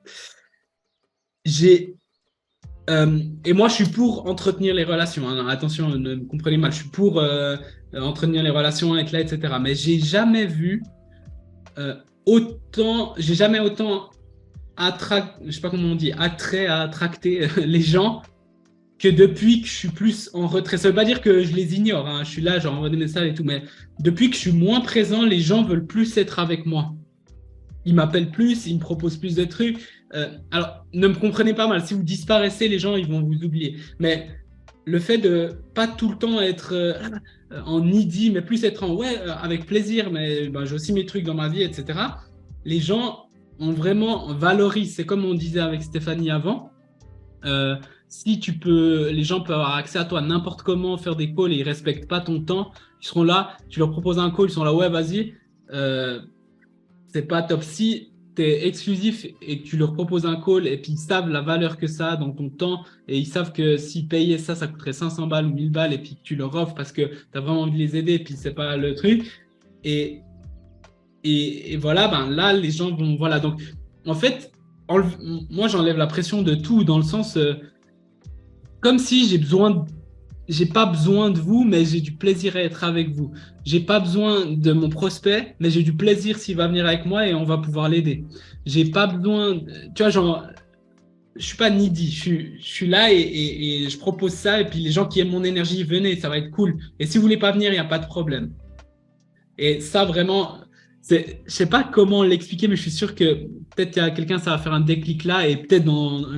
Et moi, je suis pour entretenir les relations. Hein. Attention, ne me comprenez mal. Je suis pour entretenir les relations avec là, etc. Mais j'ai jamais vu j'ai jamais autant je sais pas comment on dit, attrait à attracter les gens que depuis que je suis plus en retrait. Ça veut pas dire que je les ignore. Hein. Je suis là, j'envoie des messages et tout. Mais depuis que je suis moins présent, les gens veulent plus être avec moi. il m'appelle plus, il me propose plus de trucs. Alors, ne me comprenez pas mal. Si vous disparaissez, les gens, ils vont vous oublier. Mais le fait de pas tout le temps être en needy, mais plus être en ouais, avec plaisir, mais ben, j'ai aussi mes trucs dans ma vie, etc. Les gens ont vraiment valorisé. C'est comme on disait avec Stéphanie avant. Euh, Si tu peux, les gens peuvent avoir accès à toi n'importe comment, faire des calls et ils respectent pas ton temps. Ils seront là, tu leur proposes un call, ils sont là, ouais, vas-y. Euh, c'est pas top. Si tu es exclusif et que tu leur proposes un call et puis ils savent la valeur que ça a dans ton temps et ils savent que s'ils payaient ça, ça coûterait 500 balles ou 1000 balles et puis que tu leur offres parce que tu as vraiment envie de les aider et puis c'est pas le truc. Et, et voilà, ben là, les gens vont. Voilà. Donc, en fait, moi, j'enlève la pression de tout dans le sens. Comme si j'ai pas besoin de vous, mais j'ai du plaisir à être avec vous. J'ai pas besoin de mon prospect, mais j'ai du plaisir s'il va venir avec moi et on va pouvoir l'aider. J'ai pas besoin, tu vois, genre, je suis pas needy, je suis là et je propose ça et puis les gens qui aiment mon énergie, venez, ça va être cool. Et si vous voulez pas venir, il n'y a pas de problème. Et ça, vraiment, je sais pas comment l'expliquer, mais je suis sûr que peut-être qu'il y a quelqu'un, ça va faire un déclic là, et peut-être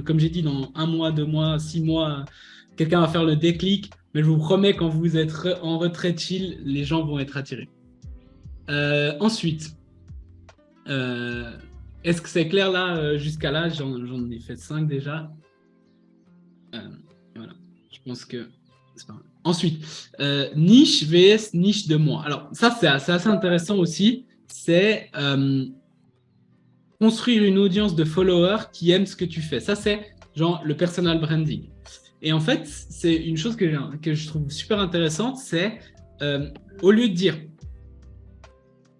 comme j'ai dit, dans 1 mois, 2 mois, 6 mois, quelqu'un va faire le déclic. Mais je vous promets, quand vous êtes en retrait chill, les gens vont être attirés. Ensuite, euh, est-ce que c'est clair là, jusqu'à là? J'en ai fait 5 déjà. Euh, voilà. Je pense que c'est pas mal. Ensuite, niche vs niche de moi. Alors, ça, c'est assez intéressant aussi. C'est construire une audience de followers qui aiment ce que tu fais. Ça, c'est genre le personal branding. Et en fait, c'est une chose que je trouve super intéressante, c'est au lieu de dire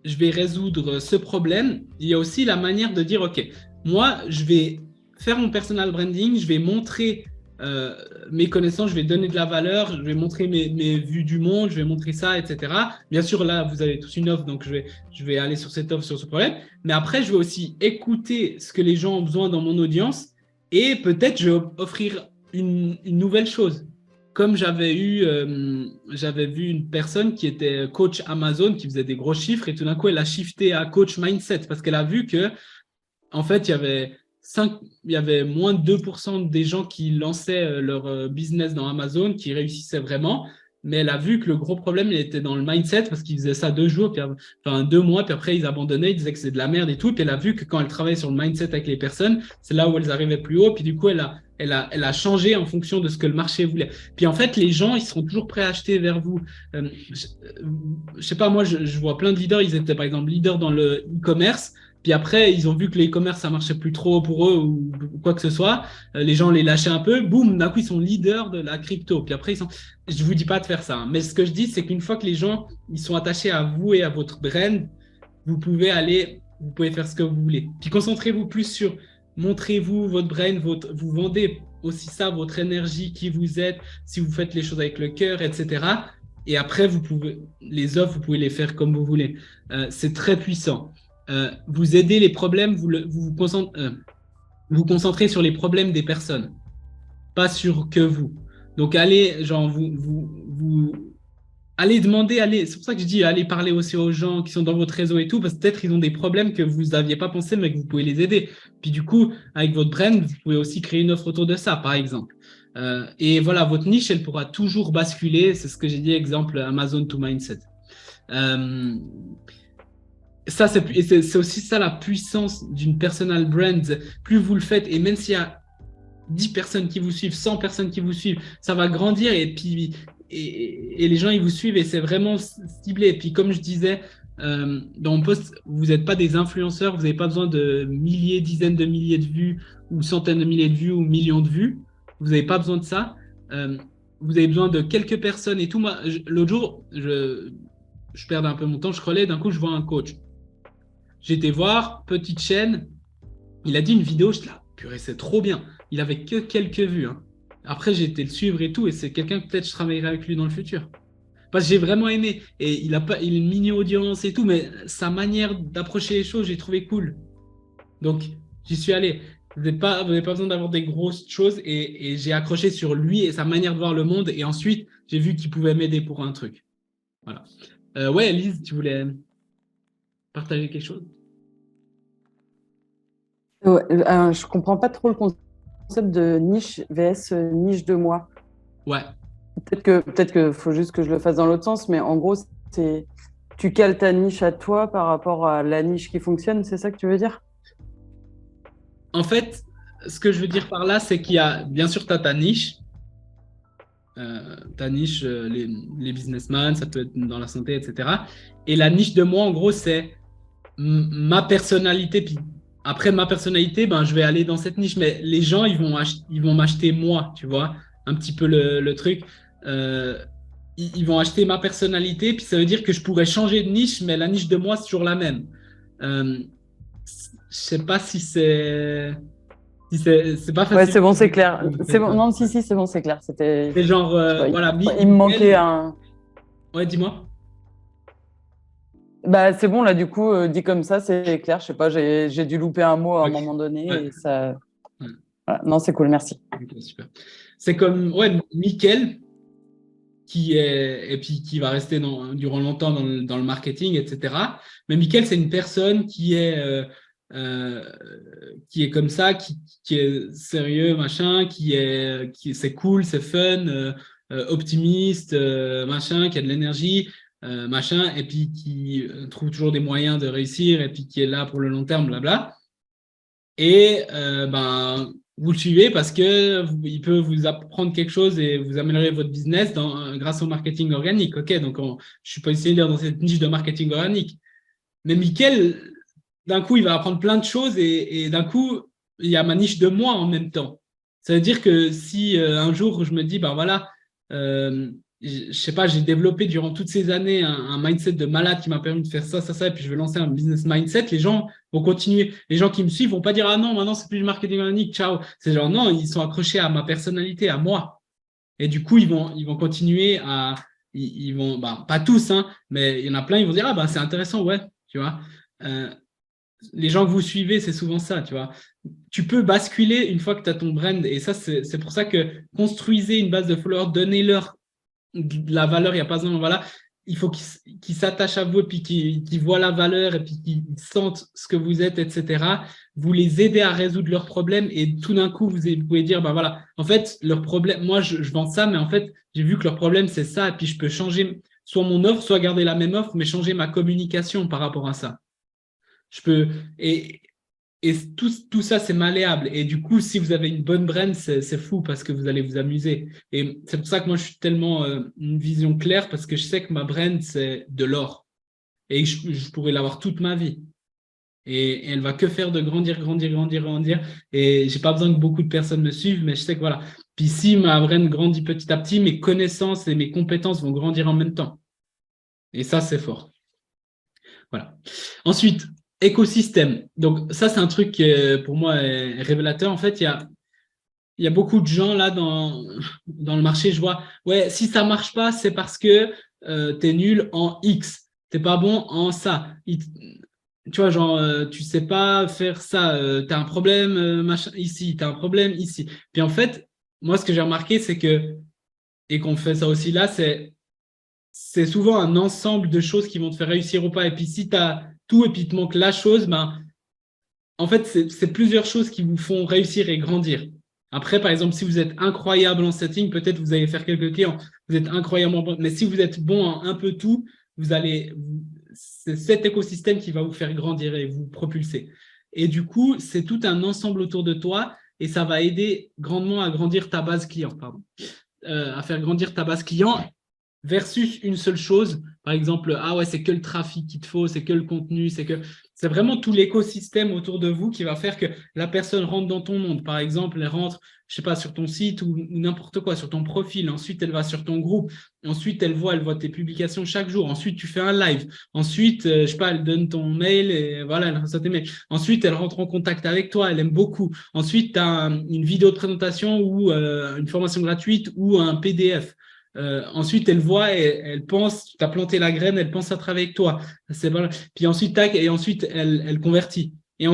je vais résoudre ce problème, il y a aussi la manière de dire ok, moi, je vais faire mon personal branding, je vais montrer euh, mes connaissances, je vais donner de la valeur, je vais montrer mes vues du monde, je vais montrer ça, etc. Bien sûr, là, vous avez tous une offre, donc je vais aller sur cette offre, sur ce problème. Mais après, je vais aussi écouter ce que les gens ont besoin dans mon audience et peut-être je vais offrir une nouvelle chose. Comme j'avais vu une personne qui était coach Amazon, qui faisait des gros chiffres, et tout d'un coup, elle a shifté à coach mindset parce qu'elle a vu que en fait, il y avait moins de 2% des gens qui lançaient leur business dans Amazon, qui réussissaient vraiment. Mais elle a vu que le gros problème, il était dans le mindset parce qu'ils faisaient ça 2 jours, enfin 2 mois, puis après ils abandonnaient, ils disaient que c'est de la merde et tout. Puis elle a vu que quand elle travaillait sur le mindset avec les personnes, c'est là où elles arrivaient plus haut. Puis du coup, elle a changé en fonction de ce que le marché voulait. Puis en fait, les gens, ils seront toujours prêts à acheter vers vous. Je sais pas, moi, je vois plein de leaders, ils étaient par exemple leaders dans le e-commerce. Puis après, ils ont vu que les e-commerce, ça marchait plus trop pour eux ou quoi que ce soit. Les gens les lâchaient un peu. Boum, d'un coup, ils sont leaders de la crypto. Puis après, je vous dis pas de faire ça, hein, mais ce que je dis, c'est qu'une fois que les gens, ils sont attachés à vous et à votre brand, vous pouvez faire ce que vous voulez. Puis concentrez-vous plus sur montrez-vous votre brand, vous vendez aussi ça, votre énergie, qui vous êtes, si vous faites les choses avec le cœur, etc. Et après, les offres, vous pouvez les faire comme vous voulez. C'est très puissant. Vous aidez les problèmes, vous concentrez sur les problèmes des personnes, pas sur que vous. Donc allez, genre allez demander, c'est pour ça que je dis allez parler aussi aux gens qui sont dans votre réseau et tout, parce que peut-être ils ont des problèmes que vous n'aviez pas pensé, mais que vous pouvez les aider. Puis du coup, avec votre brand, vous pouvez aussi créer une offre autour de ça, par exemple. Et voilà, votre niche, elle pourra toujours basculer. C'est ce que j'ai dit, exemple Amazon to Mindset. Euh, Ça, c'est aussi ça la puissance d'une personal brand. Plus vous le faites, et même s'il y a 10 personnes qui vous suivent, 100 personnes qui vous suivent, ça va grandir et puis et les gens ils vous suivent et c'est vraiment ciblé. Et puis comme je disais dans mon post, vous n'êtes pas des influenceurs, vous n'avez pas besoin de milliers, dizaines de milliers de vues ou centaines de milliers de vues ou millions de vues. Vous n'avez pas besoin de ça. Euh, vous avez besoin de quelques personnes et tout. Moi, l'autre jour, je perdais un peu mon temps, je scrollais, d'un coup je vois un coach. J'étais voir, petite chaîne, il a dit une vidéo, je là, purée, c'est trop bien. Il avait que quelques vues, hein. Après, j'ai été le suivre et tout, et c'est quelqu'un que peut-être je travaillerai avec lui dans le futur. Parce que j'ai vraiment aimé. Et il a une mini-audience et tout, mais sa manière d'approcher les choses, j'ai trouvé cool. Donc, j'y suis allé. Vous n'avez pas besoin d'avoir des grosses choses, et j'ai accroché sur lui et sa manière de voir le monde, et ensuite, j'ai vu qu'il pouvait m'aider pour un truc. Voilà. Ouais, Lise, tu voulais partager quelque chose? Ouais, je comprends pas trop le concept de niche vs niche de moi. Ouais. Peut-être que faut juste que je le fasse dans l'autre sens, mais en gros, c'est tu cales ta niche à toi par rapport à la niche qui fonctionne, c'est ça que tu veux dire? En fait, ce que je veux dire par là, c'est qu'il y a, bien sûr, tu as ta niche, les businessmen, ça peut être dans la santé, etc. Et la niche de moi, en gros, c'est ma personnalité. Puis après ma personnalité, ben, je vais aller dans cette niche. Mais les gens, ils vont m'acheter moi, tu vois, un petit peu le truc. Euh, ils vont acheter ma personnalité, puis ça veut dire que je pourrais changer de niche, mais la niche de moi, c'est toujours la même. Je sais pas si c'est pas Ouais, facile. c'est bon, c'est clair. C'est bon. Non, si, c'est bon, c'est clair. C'était, C'est genre, je sais pas, voilà, il me manquait Mickaël. un. Ouais, dis-moi. Bah, c'est bon, là, du coup, dit comme ça, c'est clair. Je sais pas, j'ai dû louper un mot à un Ok. moment donné Ouais. et ça. Ouais. Voilà. Non, c'est cool, merci. Ok, super. C'est comme, ouais, Mickaël, et puis qui va rester durant longtemps dans le marketing, etc. Mais Mickaël, c'est une personne euh, qui est comme ça, qui est sérieux, machin, c'est cool, c'est fun, optimiste, machin, qui a de l'énergie, machin, et puis qui trouve toujours des moyens de réussir, et puis qui est là pour le long terme, blabla. Et ben, vous le suivez parce que il peut vous apprendre quelque chose et vous améliorer votre business grâce au marketing organique. Ok, donc je suis positionné dans cette niche de marketing organique. Mais Mickaël, d'un coup, il va apprendre plein de choses et d'un coup, il y a ma niche de moi en même temps. Ça veut dire que si un jour je me dis, ben voilà, euh, je sais pas, j'ai développé durant toutes ces années un mindset de malade qui m'a permis de faire ça, ça, ça, et puis je vais lancer un business mindset, les gens vont continuer. Les gens qui me suivent vont pas dire, ah non, maintenant c'est plus du marketing organique, ciao. C'est genre, non, ils sont accrochés à ma personnalité, à moi. Et du coup, ils vont continuer ils vont, bah, pas tous, hein, mais il y en a plein, ils vont dire, ah bah c'est intéressant, ouais, tu vois. Euh, les gens que vous suivez, c'est souvent ça, tu vois. Tu peux basculer une fois que tu as ton brand, et ça, c'est pour ça que construisez une base de followers, donnez-leur de la valeur, il n'y a pas besoin, voilà. Il faut qu'ils s'attachent à vous, et puis qu'ils voient la valeur, et puis qu'ils sentent ce que vous êtes, etc. Vous les aidez à résoudre leurs problèmes, et tout d'un coup, vous pouvez dire, ben voilà, en fait, leur problème, moi, je vends ça, mais en fait, j'ai vu que leur problème, c'est ça, et puis je peux changer soit mon offre, soit garder la même offre, mais changer ma communication par rapport à ça. Je peux, et, et tout ça, c'est malléable. Et du coup, si vous avez une bonne brand, c'est fou parce que vous allez vous amuser. Et c'est pour ça que moi, je suis tellement une vision claire parce que je sais que ma brand, c'est de l'or. Et je pourrais l'avoir toute ma vie. Et elle va que faire de grandir, grandir, grandir, grandir. Et j'ai pas besoin que beaucoup de personnes me suivent, mais je sais que voilà. Puis si ma brand grandit petit à petit, mes connaissances et mes compétences vont grandir en même temps. Et ça, c'est fort. Voilà. Ensuite, écosystème. Donc ça, c'est un truc qui, pour moi, est révélateur. En fait, il y a beaucoup de gens là dans le marché. Je vois, ouais, si ça marche pas, c'est parce que tu es nul en X. T'es pas bon en ça. Tu vois, genre, tu sais pas faire ça. Tu as un problème machin, ici, tu as un problème ici. Puis en fait, moi, ce que j'ai remarqué, c'est que, et qu'on fait ça aussi là, c'est souvent un ensemble de choses qui vont te faire réussir ou pas. Et puis si tu as tout et puis il te manque la chose, ben, en fait, c'est plusieurs choses qui vous font réussir et grandir. Après, par exemple, si vous êtes incroyable en setting, peut-être vous allez faire quelques clients. Vous êtes incroyablement bon. Mais si vous êtes bon en un peu tout, c'est cet écosystème qui va vous faire grandir et vous propulser. Et du coup, c'est tout un ensemble autour de toi et ça va aider grandement à grandir ta base client, pardon. À faire grandir ta base client versus une seule chose. Par exemple, ah ouais, c'est que le trafic qu'il te faut, c'est que le contenu, c'est vraiment tout l'écosystème autour de vous qui va faire que la personne rentre dans ton monde. Par exemple, elle rentre, je sais pas, sur ton site ou n'importe quoi, sur ton profil. Ensuite, elle va sur ton groupe. Ensuite, elle voit tes publications chaque jour. Ensuite, tu fais un live. Ensuite, je sais pas, elle donne ton mail et voilà, elle reçoit tes mails. Ensuite, elle rentre en contact avec toi. Elle aime beaucoup. Ensuite, tu as une vidéo de présentation ou une formation gratuite ou un PDF. Ensuite, elle voit et elle pense, tu as planté la graine, elle pense à travailler avec toi. C'est bon. Puis ensuite, tac, et ensuite, elle convertit. Et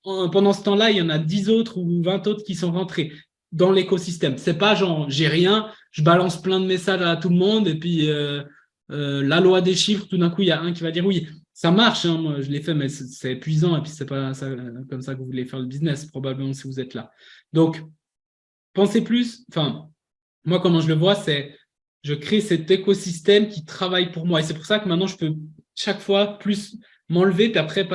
pendant ce temps-là, il y en a 10 autres ou 20 autres qui sont rentrés dans l'écosystème. C'est pas genre, j'ai rien, je balance plein de messages à tout le monde et puis la loi des chiffres, tout d'un coup, il y a un qui va dire oui. Ça marche, hein, moi je l'ai fait, mais c'est épuisant et puis c'est pas ça, comme ça que vous voulez faire le business, probablement si vous êtes là. Donc, pensez plus, enfin, moi comment je le vois, c'est je crée cet écosystème qui travaille pour moi. Et c'est pour ça que maintenant je peux chaque fois plus m'enlever, puis après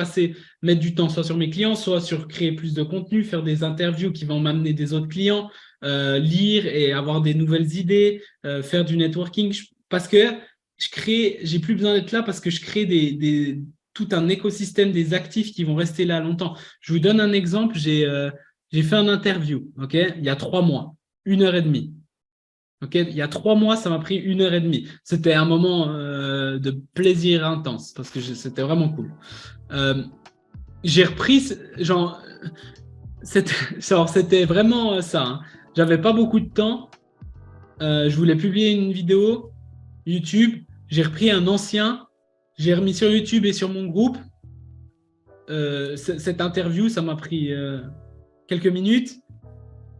mettre du temps soit sur mes clients, soit sur créer plus de contenu, faire des interviews qui vont m'amener des autres clients, lire et avoir des nouvelles idées, faire du networking. Parce que j'ai plus besoin d'être là parce que je crée tout un écosystème des actifs qui vont rester là longtemps. Je vous donne un exemple. J'ai fait un interview, ok, il y a 3 mois, 1 heure et demie. Ok, il y a 3 mois, ça m'a pris 1 heure et demie. C'était un moment de plaisir intense parce que c'était vraiment cool. J'ai repris, c'était vraiment ça. Hein. J'avais pas beaucoup de temps. Je voulais publier une vidéo YouTube. J'ai repris un ancien. J'ai remis sur YouTube et sur mon groupe. Cette interview, ça m'a pris quelques minutes.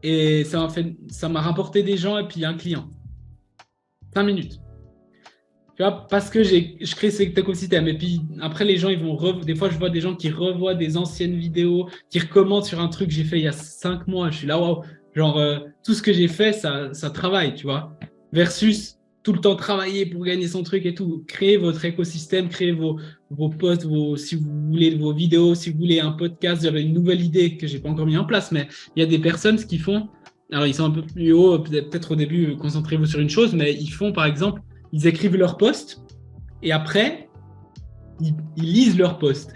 Et ça m'a rapporté des gens et puis un client. 5 minutes. Tu vois, parce que je crée cet écosystème. Et puis après, les gens, des fois, je vois des gens qui revoient des anciennes vidéos, qui recommentent sur un truc que j'ai fait il y a 5 mois. Je suis là, waouh. Genre, tout ce que j'ai fait, ça travaille, tu vois. Versus tout le temps travailler pour gagner son truc et tout. Créez votre écosystème, créez vos posts, si vous voulez vos vidéos, si vous voulez un podcast. J'avais une nouvelle idée que j'ai pas encore mis en place, mais il y a des personnes, ce qu'ils font, alors ils sont un peu plus hauts, peut-être au début, concentrez-vous sur une chose, mais ils font par exemple, ils écrivent leur post et après, ils lisent leur post.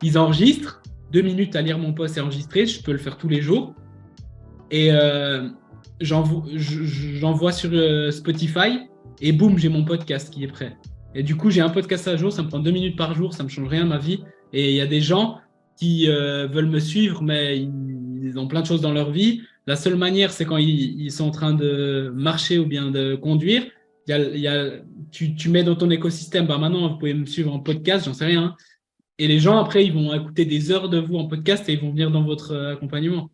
Ils enregistrent, 2 minutes à lire mon post et enregistrer, je peux le faire tous les jours. Et j'envoie sur Spotify et boum, j'ai mon podcast qui est prêt. Et du coup, j'ai un podcast à jour, ça me prend 2 minutes par jour, ça ne me change rien à ma vie. Et il y a des gens qui veulent me suivre, mais ils ont plein de choses dans leur vie. La seule manière, c'est quand ils sont en train de marcher ou bien de conduire. Tu mets dans ton écosystème, bah maintenant, vous pouvez me suivre en podcast, j'en sais rien. Hein. Et les gens, après, ils vont écouter des heures de vous en podcast et ils vont venir dans votre accompagnement.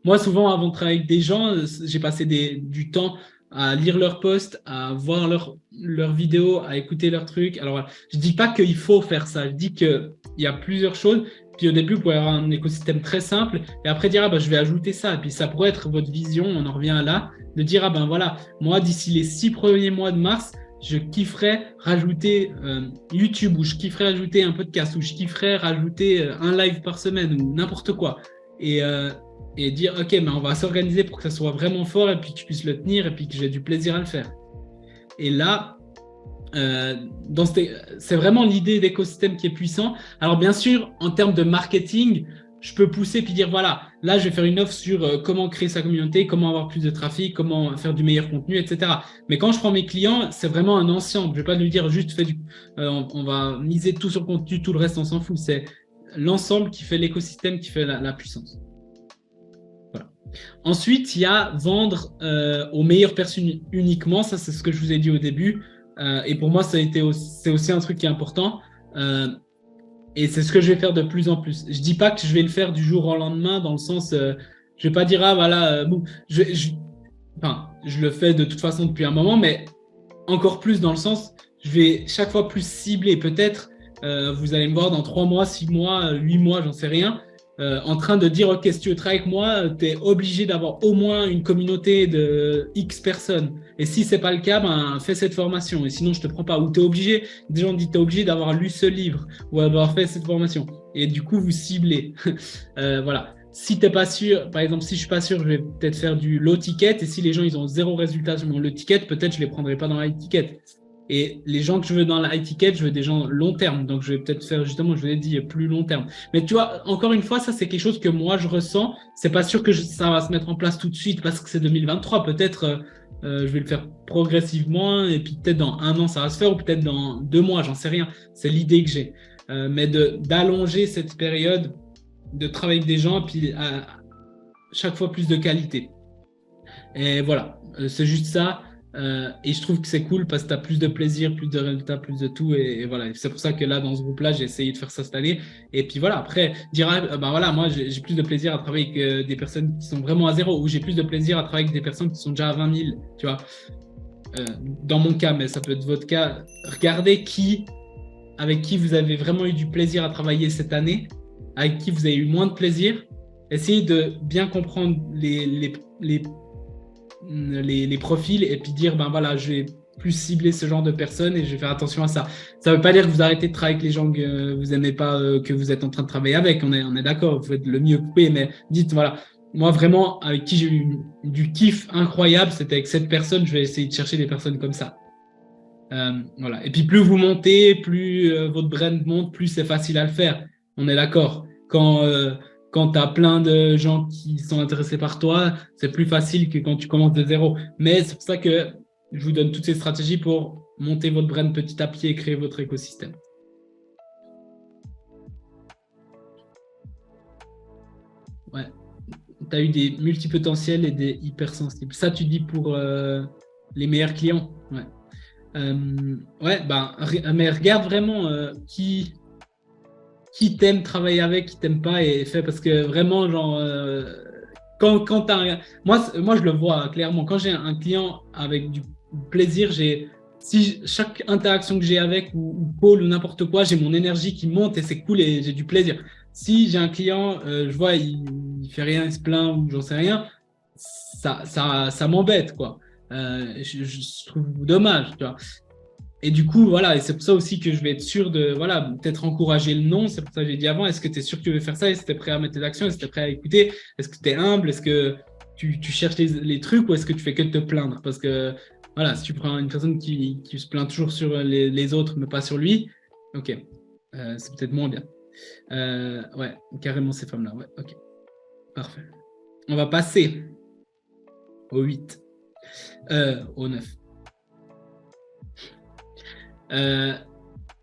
Moi, souvent, avant de travailler avec des gens, j'ai passé du temps à lire leurs posts, à voir leurs vidéos, à écouter leurs trucs. Alors, je dis pas qu'il faut faire ça. Je dis qu'il y a plusieurs choses. Puis au début, vous pouvez avoir un écosystème très simple. Et après, dire, je vais ajouter ça. Et puis, ça pourrait être votre vision. On en revient à là. De dire, voilà, moi, d'ici les 6 premiers mois de mars, je kifferais rajouter YouTube ou je kifferais rajouter un podcast ou je kifferais rajouter un live par semaine ou n'importe quoi. Et dire, OK, mais on va s'organiser pour que ça soit vraiment fort et puis que je puisse le tenir et puis que j'ai du plaisir à le faire. Et là, c'est vraiment l'idée d'écosystème qui est puissant. Alors, bien sûr, en termes de marketing, je peux pousser puis dire, voilà, là, je vais faire une offre sur comment créer sa communauté, comment avoir plus de trafic, comment faire du meilleur contenu, etc. Mais quand je prends mes clients, c'est vraiment un ensemble. Je ne vais pas lui dire juste, on va miser tout sur le contenu, tout le reste, on s'en fout. C'est l'ensemble qui fait l'écosystème, qui fait la puissance. Ensuite, il y a vendre aux meilleures personnes uniquement. Ça, c'est ce que je vous ai dit au début. Et pour moi, c'est aussi un truc qui est important. Et c'est ce que je vais faire de plus en plus. Je ne dis pas que je vais le faire du jour au lendemain, dans le sens, je ne vais pas dire, bon, je le fais de toute façon depuis un moment, mais encore plus dans le sens, je vais chaque fois plus cibler. Peut-être, vous allez me voir dans 3 mois, 6 mois, 8 mois, j'en sais rien. En train de dire, OK, si tu veux travailler avec moi, tu es obligé d'avoir au moins une communauté de X personnes. Et si ce n'est pas le cas, fais cette formation. Et sinon, je ne te prends pas. Ou tu es obligé, des gens disent, tu es obligé d'avoir lu ce livre ou avoir fait cette formation. Et du coup, vous ciblez. Voilà. Si tu n'es pas sûr, par exemple, si je ne suis pas sûr, je vais peut-être faire du low ticket. Et si les gens ils ont 0 résultat sur mon low ticket, peut-être je ne les prendrai pas dans la high ticket. Et les gens que je veux dans la high ticket, je veux des gens long terme. Donc, je vais peut-être faire, justement, je vous ai dit, plus long terme. Mais tu vois, encore une fois, ça, c'est quelque chose que moi, je ressens. C'est pas sûr que ça va se mettre en place tout de suite parce que c'est 2023. Peut-être, je vais le faire progressivement et puis peut-être dans 1 an, ça va se faire ou peut-être dans 2 mois, j'en sais rien. C'est l'idée que j'ai. Mais d'allonger cette période, de travailler avec des gens et puis à chaque fois plus de qualité. Et voilà, c'est juste ça. Et je trouve que c'est cool parce que tu as plus de plaisir, plus de résultats, plus de tout. Et voilà, c'est pour ça que là, dans ce groupe-là, j'ai essayé de faire ça cette année. Et puis voilà, après, dire, voilà, moi, j'ai plus de plaisir à travailler avec des personnes qui sont vraiment à 0 ou j'ai plus de plaisir à travailler avec des personnes qui sont déjà à 20 000, tu vois. Dans mon cas, mais ça peut être votre cas. Regardez qui avec qui vous avez vraiment eu du plaisir à travailler cette année, avec qui vous avez eu moins de plaisir. Essayez de bien comprendre les profils et puis dire, ben voilà, je vais plus cibler ce genre de personnes et je vais faire attention à ça. Ça ne veut pas dire que vous arrêtez de travailler avec les gens que vous n'aimez pas, que vous êtes en train de travailler avec. On est d'accord, vous faites le mieux que vous pouvez, mais dites, voilà, moi vraiment, avec qui j'ai eu du kiff incroyable, c'était avec cette personne, je vais essayer de chercher des personnes comme ça. Voilà. Et puis plus vous montez, plus votre brand monte, plus c'est facile à le faire. On est d'accord. Quand tu as plein de gens qui sont intéressés par toi, c'est plus facile que quand tu commences de zéro. Mais c'est pour ça que je vous donne toutes ces stratégies pour monter votre brand petit à petit et créer votre écosystème. Ouais. Tu as eu des multipotentiels et des hypersensibles. Ça, tu dis pour les meilleurs clients. Ouais. Ouais, ben, mais regarde vraiment qui t'aime travailler avec, qui t'aime pas et fait parce que vraiment, genre, quand t'as moi, je le vois clairement. Quand j'ai un client avec du plaisir, si chaque interaction que j'ai avec ou call ou n'importe quoi, j'ai mon énergie qui monte et c'est cool et j'ai du plaisir. Si j'ai un client, je vois, il fait rien, il se plaint ou j'en sais rien, ça m'embête, quoi. Je trouve dommage, tu vois. Et du coup, voilà, et c'est pour ça aussi que je vais être sûr de, voilà, peut-être encourager le non. C'est pour ça que j'ai dit avant, est-ce que tu es sûr que tu veux faire ça? Est-ce que tu es prêt à mettre tes actions? Est-ce que tu es prêt à écouter? Est-ce que tu es humble? Est-ce que tu cherches les trucs ou est-ce que tu fais que te plaindre? Parce que, voilà, si tu prends une personne qui se plaint toujours sur les autres, mais pas sur lui, ok, c'est peut-être moins bien. Ouais, carrément ces femmes-là, ouais, ok, parfait. On va passer au 8, au 9.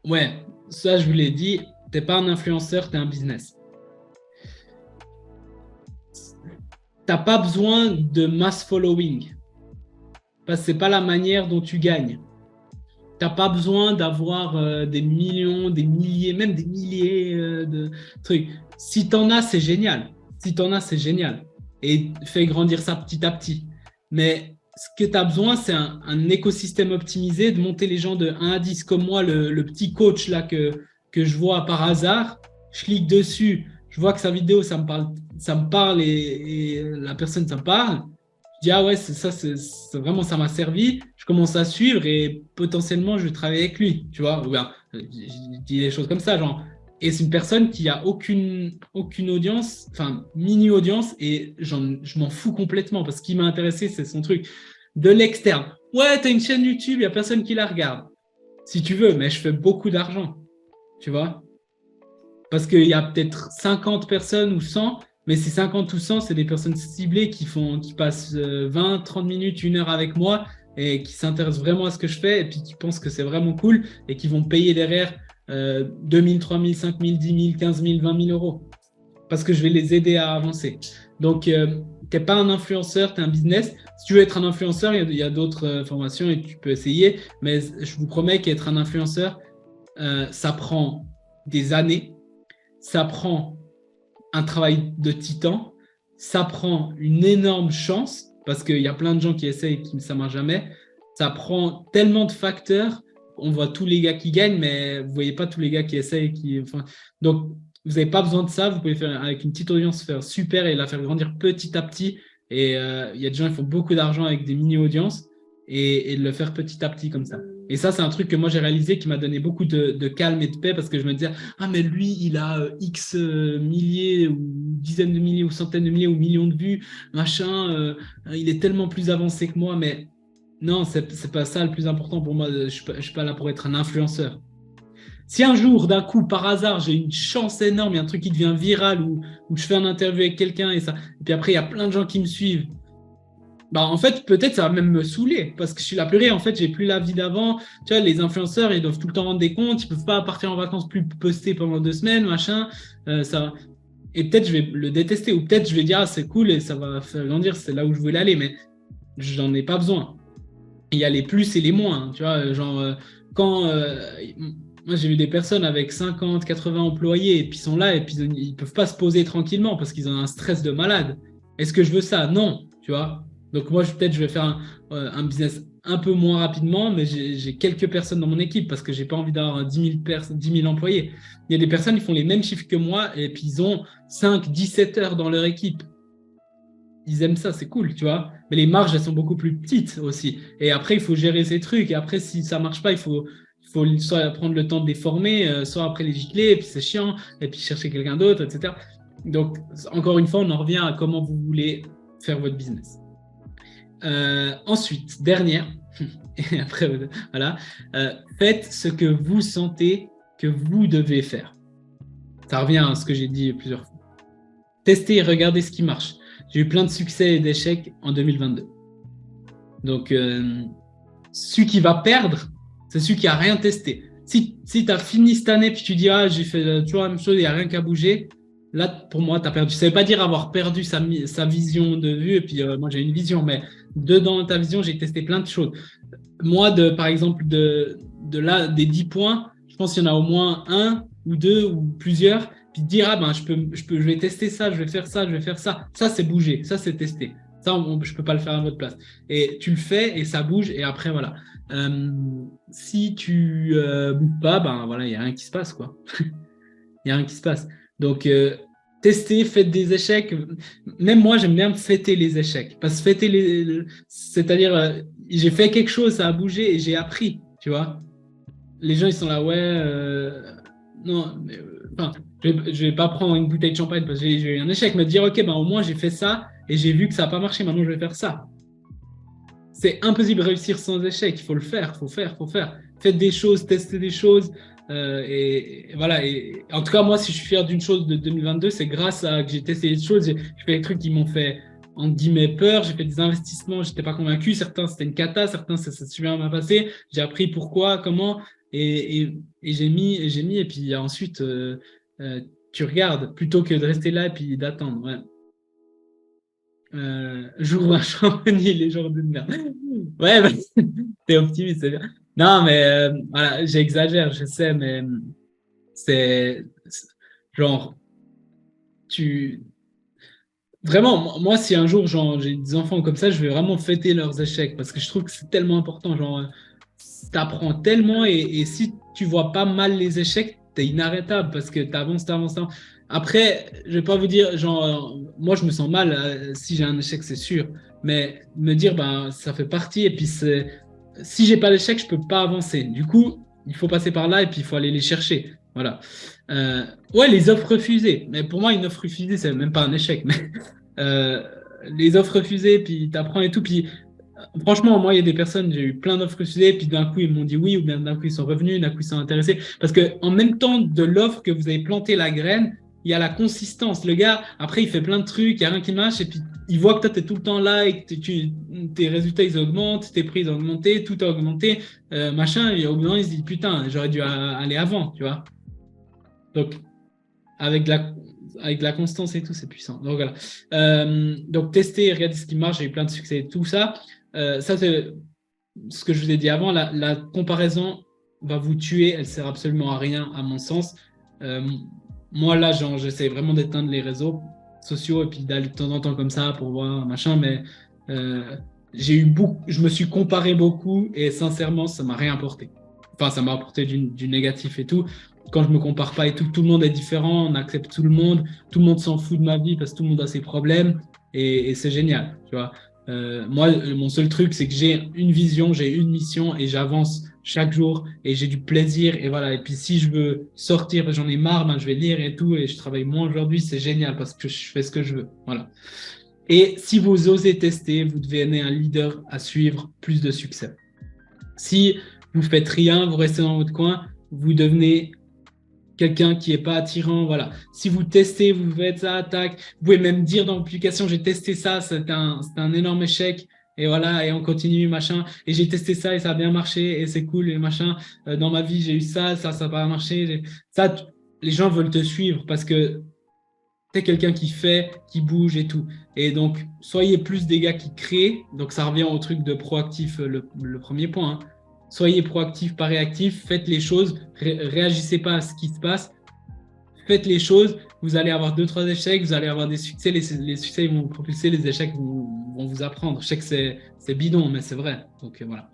Ouais, ça je vous l'ai dit, t'es pas un influenceur, t'es un business. T'as pas besoin de mass following parce que c'est pas la manière dont tu gagnes. T'as pas besoin d'avoir des millions, des milliers, même des milliers de trucs. Si t'en as, c'est génial. Si t'en as, c'est génial. Et fais grandir ça petit à petit. Mais ce que tu as besoin, c'est un écosystème optimisé, de monter les gens de 1 à 10, comme moi, le petit coach là que je vois par hasard. Je clique dessus, je vois que sa vidéo, ça me parle et la personne, ça me parle. Je dis, ah ouais, c'est vraiment, ça m'a servi. Je commence à suivre et potentiellement, je vais travailler avec lui, tu vois. Ou bien, je dis des choses comme ça, genre. Et c'est une personne qui a aucune audience, enfin, mini-audience, et je m'en fous complètement parce qu'il m'a intéressé, c'est son truc. De l'externe. Ouais, t'as une chaîne YouTube, il n'y a personne qui la regarde. Si tu veux, mais je fais beaucoup d'argent, tu vois. Parce qu'il y a peut-être 50 personnes ou 100, mais ces 50 ou 100, c'est des personnes ciblées qui passent 20, 30 minutes, 1 heure avec moi et qui s'intéressent vraiment à ce que je fais et puis qui pensent que c'est vraiment cool et qui vont payer derrière 2 000, 3 000, 5 000, 10 000, 15 000, 20 000 euros parce que je vais les aider à avancer. Donc, tu n'es pas un influenceur, tu es un business. Si tu veux être un influenceur, il y a d'autres formations et tu peux essayer, mais je vous promets qu'être un influenceur, ça prend des années, ça prend un travail de titan, ça prend une énorme chance parce qu'il y a plein de gens qui essayent et qui ça ne marche jamais. Ça prend tellement de facteurs. On voit tous les gars qui gagnent, mais vous ne voyez pas tous les gars qui essayent. Donc, vous n'avez pas besoin de ça. Vous pouvez faire avec une petite audience, faire super et la faire grandir petit à petit. Et il y a des gens qui font beaucoup d'argent avec des mini-audiences et de le faire petit à petit comme ça. Et ça, c'est un truc que moi, j'ai réalisé qui m'a donné beaucoup de calme et de paix parce que je me disais, ah, mais lui, il a X milliers ou dizaines de milliers ou centaines de milliers ou millions de vues, machin, il est tellement plus avancé que moi. Mais non, c'est pas ça le plus important pour moi. Je suis pas là pour être un influenceur. Si un jour, d'un coup, par hasard, j'ai une chance énorme, il y a un truc qui devient viral ou je fais une interview avec quelqu'un et puis après, il y a plein de gens qui me suivent. Bah, en fait, peut-être ça va même me saouler parce que je suis là plus rien. En fait, j'ai plus la vie d'avant. Tu vois, les influenceurs, ils doivent tout le temps rendre des comptes. Ils peuvent pas partir en vacances plus poster pendant 2 semaines, machin. Ça... Et peut-être je vais le détester ou peut-être je vais dire, ah, c'est cool et ça va faire grandir. C'est là où je voulais aller, mais j'en ai pas besoin. Il y a les plus et les moins. Tu vois, genre, moi, j'ai vu des personnes avec 50, 80 employés et puis ils sont là et puis ils peuvent pas se poser tranquillement parce qu'ils ont un stress de malade. Est-ce que je veux ça? Non, tu vois. Donc moi, peut-être je vais faire un business un peu moins rapidement, mais j'ai quelques personnes dans mon équipe parce que j'ai pas envie d'avoir 10 000 employés. Il y a des personnes qui font les mêmes chiffres que moi et puis ils ont 5-17 heures dans leur équipe. Ils aiment ça, c'est cool, tu vois. Mais les marges, elles sont beaucoup plus petites aussi. Et après, il faut gérer ces trucs. Et après, si ça marche pas, il faut soit prendre le temps de les former, soit après les gicler, et puis c'est chiant, et puis chercher quelqu'un d'autre, etc. Donc, encore une fois, on en revient à comment vous voulez faire votre business. Ensuite, dernière, et après, voilà, faites ce que vous sentez que vous devez faire. Ça revient à ce que j'ai dit plusieurs fois. Testez et regardez ce qui marche. J'ai eu plein de succès et d'échecs en 2022. Donc, celui qui va perdre, c'est celui qui n'a rien testé. Si tu as fini cette année puis tu dis « j'ai fait toujours la même chose, il n'y a rien qu'à bouger », là, pour moi, tu as perdu. Ça ne veut pas dire avoir perdu sa vision de vue. Et puis, moi, j'ai une vision, mais dedans ta vision, j'ai testé plein de choses. Moi, par exemple, des 10 points, je pense qu'il y en a au moins un ou deux ou plusieurs. Puis dire, je vais tester ça, je vais faire ça, je vais faire ça. Ça, c'est bouger. Ça, c'est tester. Ça, je ne peux pas le faire à votre place. Et tu le fais et ça bouge. Et après, voilà. Si tu ne bouges pas, voilà, il n'y a rien qui se passe, quoi. Il n'y a rien qui se passe. Donc, testez, faites des échecs. Même moi, j'aime bien fêter les échecs. Parce que c'est-à-dire, j'ai fait quelque chose, ça a bougé et j'ai appris, tu vois. Les gens, ils sont là, non, mais, je vais pas prendre une bouteille de champagne parce que j'ai eu un échec, mais dire, ok, au moins, j'ai fait ça et j'ai vu que ça n'a pas marché, maintenant, je vais faire ça. C'est impossible de réussir sans échec. Il faut le faire, faut faire. Faites des choses, testez des choses. Et voilà. Et en tout cas, moi, si je suis fier d'une chose de 2022, c'est grâce à que j'ai testé des choses. J'ai fait des trucs qui m'ont fait, en guillemets, peur. J'ai fait des investissements, je n'étais pas convaincu. Certains, c'était une cata. Certains, ça s'est super bien passé. J'ai appris pourquoi, comment. Et j'ai mis. Et puis ensuite, tu regardes plutôt que de rester là et puis d'attendre. Ouais. J'ouvre un Chamonix, les jours de merde. Ouais, t'es optimiste, c'est bien. Non, mais voilà, j'exagère, je sais, mais c'est genre, vraiment, moi, si un jour j'ai des enfants comme ça, je vais vraiment fêter leurs échecs parce que je trouve que c'est tellement important. Genre, t'apprends tellement et si tu vois pas mal les échecs, t'es inarrêtable parce que t'avances. Après, je vais pas vous dire, genre, moi, je me sens mal si j'ai un échec, c'est sûr. Mais me dire, ça fait partie et puis si j'ai pas l'échec, je peux pas avancer. Du coup, il faut passer par là et puis il faut aller les chercher. Voilà. Ouais, les offres refusées. Mais pour moi, une offre refusée, c'est même pas un échec. Mais les offres refusées, puis t'apprends et tout. Puis franchement, moi, il y a des personnes, j'ai eu plein d'offres refusées, puis d'un coup, ils m'ont dit oui, ou bien d'un coup, ils sont revenus, d'un coup, ils sont intéressés. Parce qu'en même temps de l'offre que vous avez planté la graine, il y a la consistance. Le gars, après, il fait plein de trucs, il n'y a rien qui marche, et puis il voit que toi, tu es tout le temps là, et que tes résultats, ils augmentent, tes prix, ils ont augmenté, tout a augmenté, machin, et au bout d'un moment, il se dit, putain, j'aurais dû aller avant, tu vois. Donc, avec la constance et tout, c'est puissant. Donc, voilà. Donc, tester, regarder ce qui marche, j'ai eu plein de succès et tout ça. Ça, c'est ce que je vous ai dit avant. La comparaison va vous tuer. Elle ne sert absolument à rien, à mon sens. Moi, là, j'essaie vraiment d'éteindre les réseaux sociaux et puis d'aller de temps en temps comme ça pour voir machin. Mais je me suis comparé beaucoup et sincèrement, ça ne m'a rien apporté. Enfin, ça m'a apporté du négatif et tout. Quand je me compare pas et tout le monde est différent, on accepte tout le monde s'en fout de ma vie parce que tout le monde a ses problèmes et c'est génial, tu vois. Moi, mon seul truc, c'est que j'ai une vision, j'ai une mission et j'avance chaque jour et j'ai du plaisir et voilà. Et puis si je veux sortir, j'en ai marre, je vais lire et tout et je travaille moins aujourd'hui, c'est génial parce que je fais ce que je veux, voilà. Et si vous osez tester, vous devenez un leader à suivre, plus de succès. Si vous faites rien, vous restez dans votre coin, vous devenez quelqu'un qui n'est pas attirant, voilà. Si vous testez, vous faites ça, tac, vous pouvez même dire dans l'application, j'ai testé ça, c'était un énorme échec, et voilà, et on continue, machin, et j'ai testé ça et ça a bien marché, et c'est cool, et machin, dans ma vie, j'ai eu ça n'a pas marché, ça, les gens veulent te suivre parce que t'es quelqu'un qui fait, qui bouge et tout. Et donc, soyez plus des gars qui créent, donc ça revient au truc de proactif, le premier point, hein. Soyez proactif, pas réactif, faites les choses, réagissez pas à ce qui se passe, faites les choses, vous allez avoir 2-3 échecs, vous allez avoir des succès, les succès ils vont vous propulser, les échecs vont vous apprendre. Je sais que c'est bidon, mais c'est vrai. Donc voilà.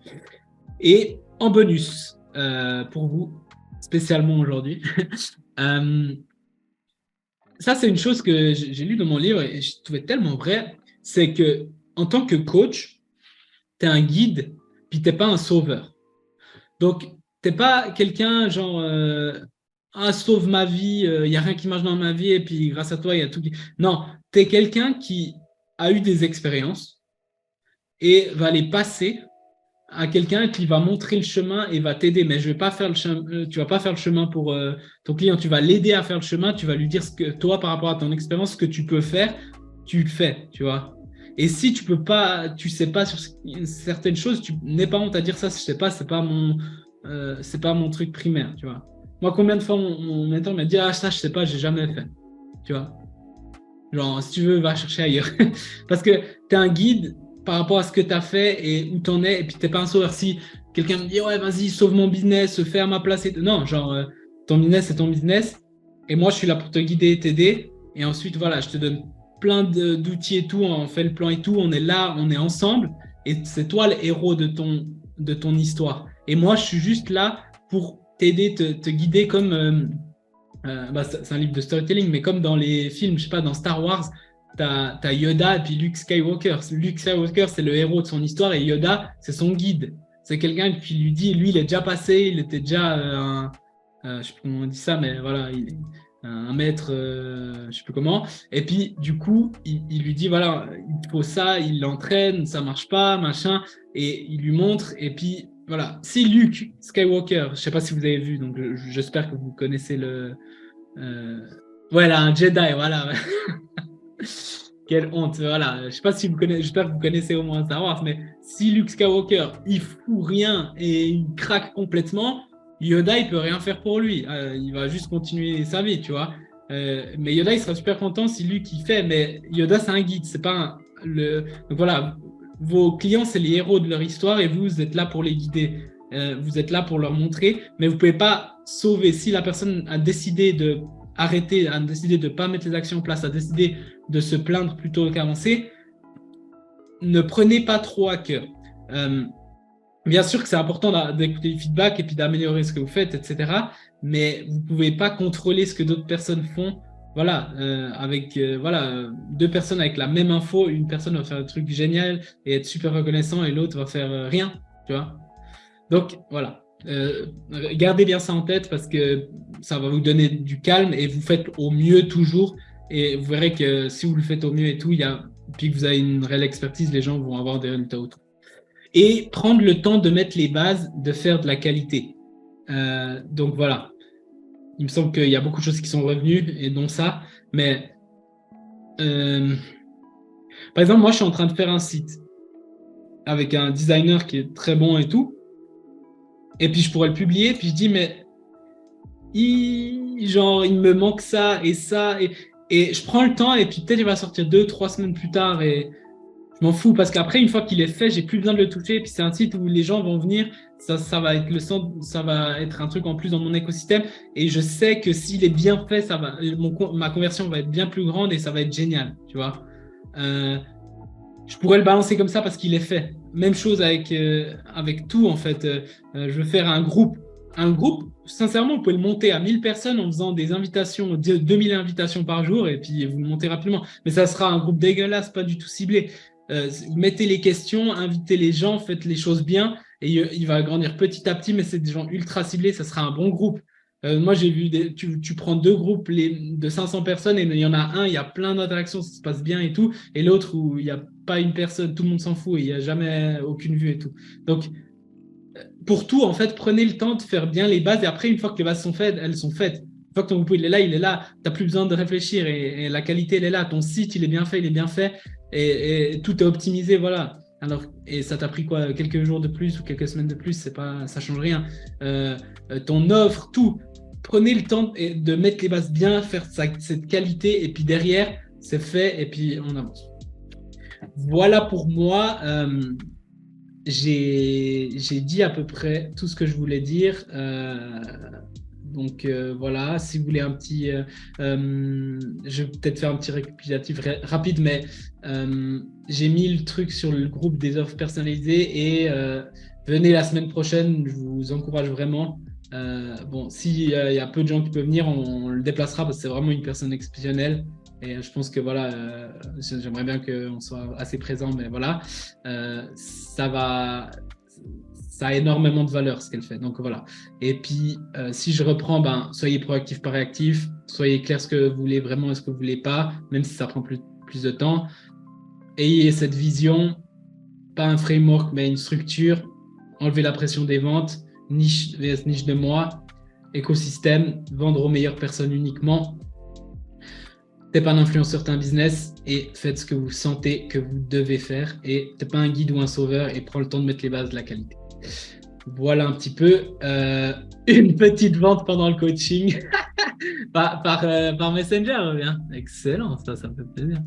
Et en bonus, pour vous, spécialement aujourd'hui, ça c'est une chose que j'ai lue dans mon livre et je trouvais tellement vrai, c'est que en tant que coach, tu es un guide, puis tu n'es pas un sauveur. Donc, t'es pas quelqu'un genre sauve ma vie, il n'y a rien qui marche dans ma vie et puis grâce à toi, il y a tout qui. Non, tu es quelqu'un qui a eu des expériences et va les passer à quelqu'un qui va montrer le chemin et va t'aider. Mais je vais pas faire le chemin, tu vas pas faire le chemin pour ton client, tu vas l'aider à faire le chemin, tu vas lui dire ce que toi, par rapport à ton expérience, ce que tu peux faire, tu le fais, tu vois. Et si tu peux pas, tu sais pas sur certaines choses, tu n'es pas honte à dire ça, je sais pas, c'est pas mon truc primaire, tu vois. Moi, combien de fois mon mentor m'a dit, ah, ça, je sais pas, j'ai jamais fait, tu vois. Genre, si tu veux, va chercher ailleurs. Parce que tu es un guide par rapport à ce que tu as fait et où tu en es, et puis tu n'es pas un sauveur. Si quelqu'un me dit, ouais, vas-y, sauve mon business, fais à ma place. Non, genre, ton business, c'est ton business. Et moi, je suis là pour te guider et t'aider. Et ensuite, voilà, je te donne plein d'outils et tout. On fait le plan et tout. On est là, on est ensemble. Et c'est toi le héros de ton histoire. Et moi, je suis juste là pour t'aider, te guider comme. C'est un livre de storytelling, mais comme dans les films, je sais pas, dans Star Wars, t'as Yoda et puis Luke Skywalker. Luke Skywalker, c'est le héros de son histoire et Yoda, c'est son guide. C'est quelqu'un qui lui dit, lui, il est déjà passé, il était déjà je sais plus comment on dit ça, mais voilà, un maître, je sais plus comment. Et puis, du coup, il lui dit, voilà, il faut ça, il l'entraîne, ça marche pas, machin, et il lui montre. Et puis, voilà, si Luke Skywalker, je sais pas si vous avez vu, donc j'espère que vous connaissez voilà, un Jedi, voilà. Quelle honte, voilà. Je sais pas si vous connaissez, j'espère que vous connaissez au moins Star Wars, mais si Luke Skywalker, il fout rien et il craque complètement, Yoda, il peut rien faire pour lui. Il va juste continuer sa vie, tu vois. Mais Yoda, il sera super content si Luke, il fait, mais Yoda, c'est un guide, c'est pas Donc voilà, vos clients, c'est les héros de leur histoire et vous êtes là pour les guider. Vous êtes là pour leur montrer, mais vous pouvez pas sauver. Si la personne a décidé de arrêter, a décidé de pas mettre les actions en place, a décidé de se plaindre plutôt qu'avancer, ne prenez pas trop à cœur. Bien sûr que c'est important d'écouter le feedback et puis d'améliorer ce que vous faites, etc. Mais vous ne pouvez pas contrôler ce que d'autres personnes font. Voilà, avec deux personnes avec la même info, une personne va faire un truc génial et être super reconnaissant et l'autre va faire rien, tu vois. Donc voilà, gardez bien ça en tête parce que ça va vous donner du calme et vous faites au mieux toujours. Et vous verrez que si vous le faites au mieux et tout, puis que vous avez une réelle expertise, les gens vont avoir des résultats autour. Et prendre le temps de mettre les bases, de faire de la qualité. Donc voilà, il me semble qu'il y a beaucoup de choses qui sont revenues et dont ça. Mais par exemple, moi, je suis en train de faire un site avec un designer qui est très bon et tout. Et puis je pourrais le publier, puis je dis, mais il me manque ça et ça. Et je prends le temps, et puis peut-être il va sortir 2-3 semaines plus tard, et je m'en fous, parce qu'après, une fois qu'il est fait, j'ai plus besoin de le toucher, et puis c'est un site où les gens vont venir, ça va être ça va être un truc en plus dans mon écosystème, et je sais que s'il est bien fait, ma conversion va être bien plus grande, et ça va être génial, tu vois. Je pourrais le balancer comme ça parce qu'il est fait. Même chose avec tout, en fait. Je veux faire un groupe. Un groupe, sincèrement, vous pouvez le monter à 1000 personnes en faisant des invitations, 2000 invitations par jour, et puis vous le montez rapidement. Mais ça sera un groupe dégueulasse, pas du tout ciblé. Mettez les questions, invitez les gens, faites les choses bien, et il va grandir petit à petit, mais c'est des gens ultra ciblés, ça sera un bon groupe. Moi, j'ai vu, tu prends deux groupes de 500 personnes, et il y en a un, il y a plein d'interactions, ça se passe bien et tout, et l'autre où il n'y a pas une personne, tout le monde s'en fout, et il n'y a jamais aucune vue et tout. Donc, pour tout, en fait, prenez le temps de faire bien les bases, et après, une fois que les bases sont faites, elles sont faites. Une fois que ton groupe il est là, tu n'as plus besoin de réfléchir, et la qualité, elle est là, ton site, il est bien fait, et tout est optimisé, voilà. Alors, et ça t'a pris quoi, quelques jours de plus ou quelques semaines de plus, ça change rien. Ton offre, tout. Prenez le temps de mettre les bases bien, faire cette qualité, et puis derrière, c'est fait, et puis on avance. Voilà pour moi. J'ai dit à peu près tout ce que je voulais dire. Donc voilà, si vous voulez un petit... je vais peut-être faire un petit récapitulatif rapide, mais j'ai mis le truc sur le groupe des offres personnalisées et venez la semaine prochaine, je vous encourage vraiment. Bon, s'il y a peu de gens qui peuvent venir, on le déplacera parce que c'est vraiment une personne exceptionnelle. Et je pense que voilà, j'aimerais bien qu'on soit assez présent, mais voilà, ça a énormément de valeur ce qu'elle fait. Donc voilà. Et puis, si je reprends, soyez proactif, pas réactif, soyez clair ce que vous voulez vraiment et ce que vous voulez pas, même si ça prend plus de temps. Ayez cette vision, pas un framework, mais une structure. Enlevez la pression des ventes, niche vs niche de moi, écosystème, vendre aux meilleures personnes uniquement. T'es pas un influenceur, t'es un business et faites ce que vous sentez que vous devez faire et t'es pas un guide ou un sauveur et prends le temps de mettre les bases de la qualité. Voilà un petit peu une petite vente pendant le coaching par Messenger. Bien. Excellent, ça me fait plaisir.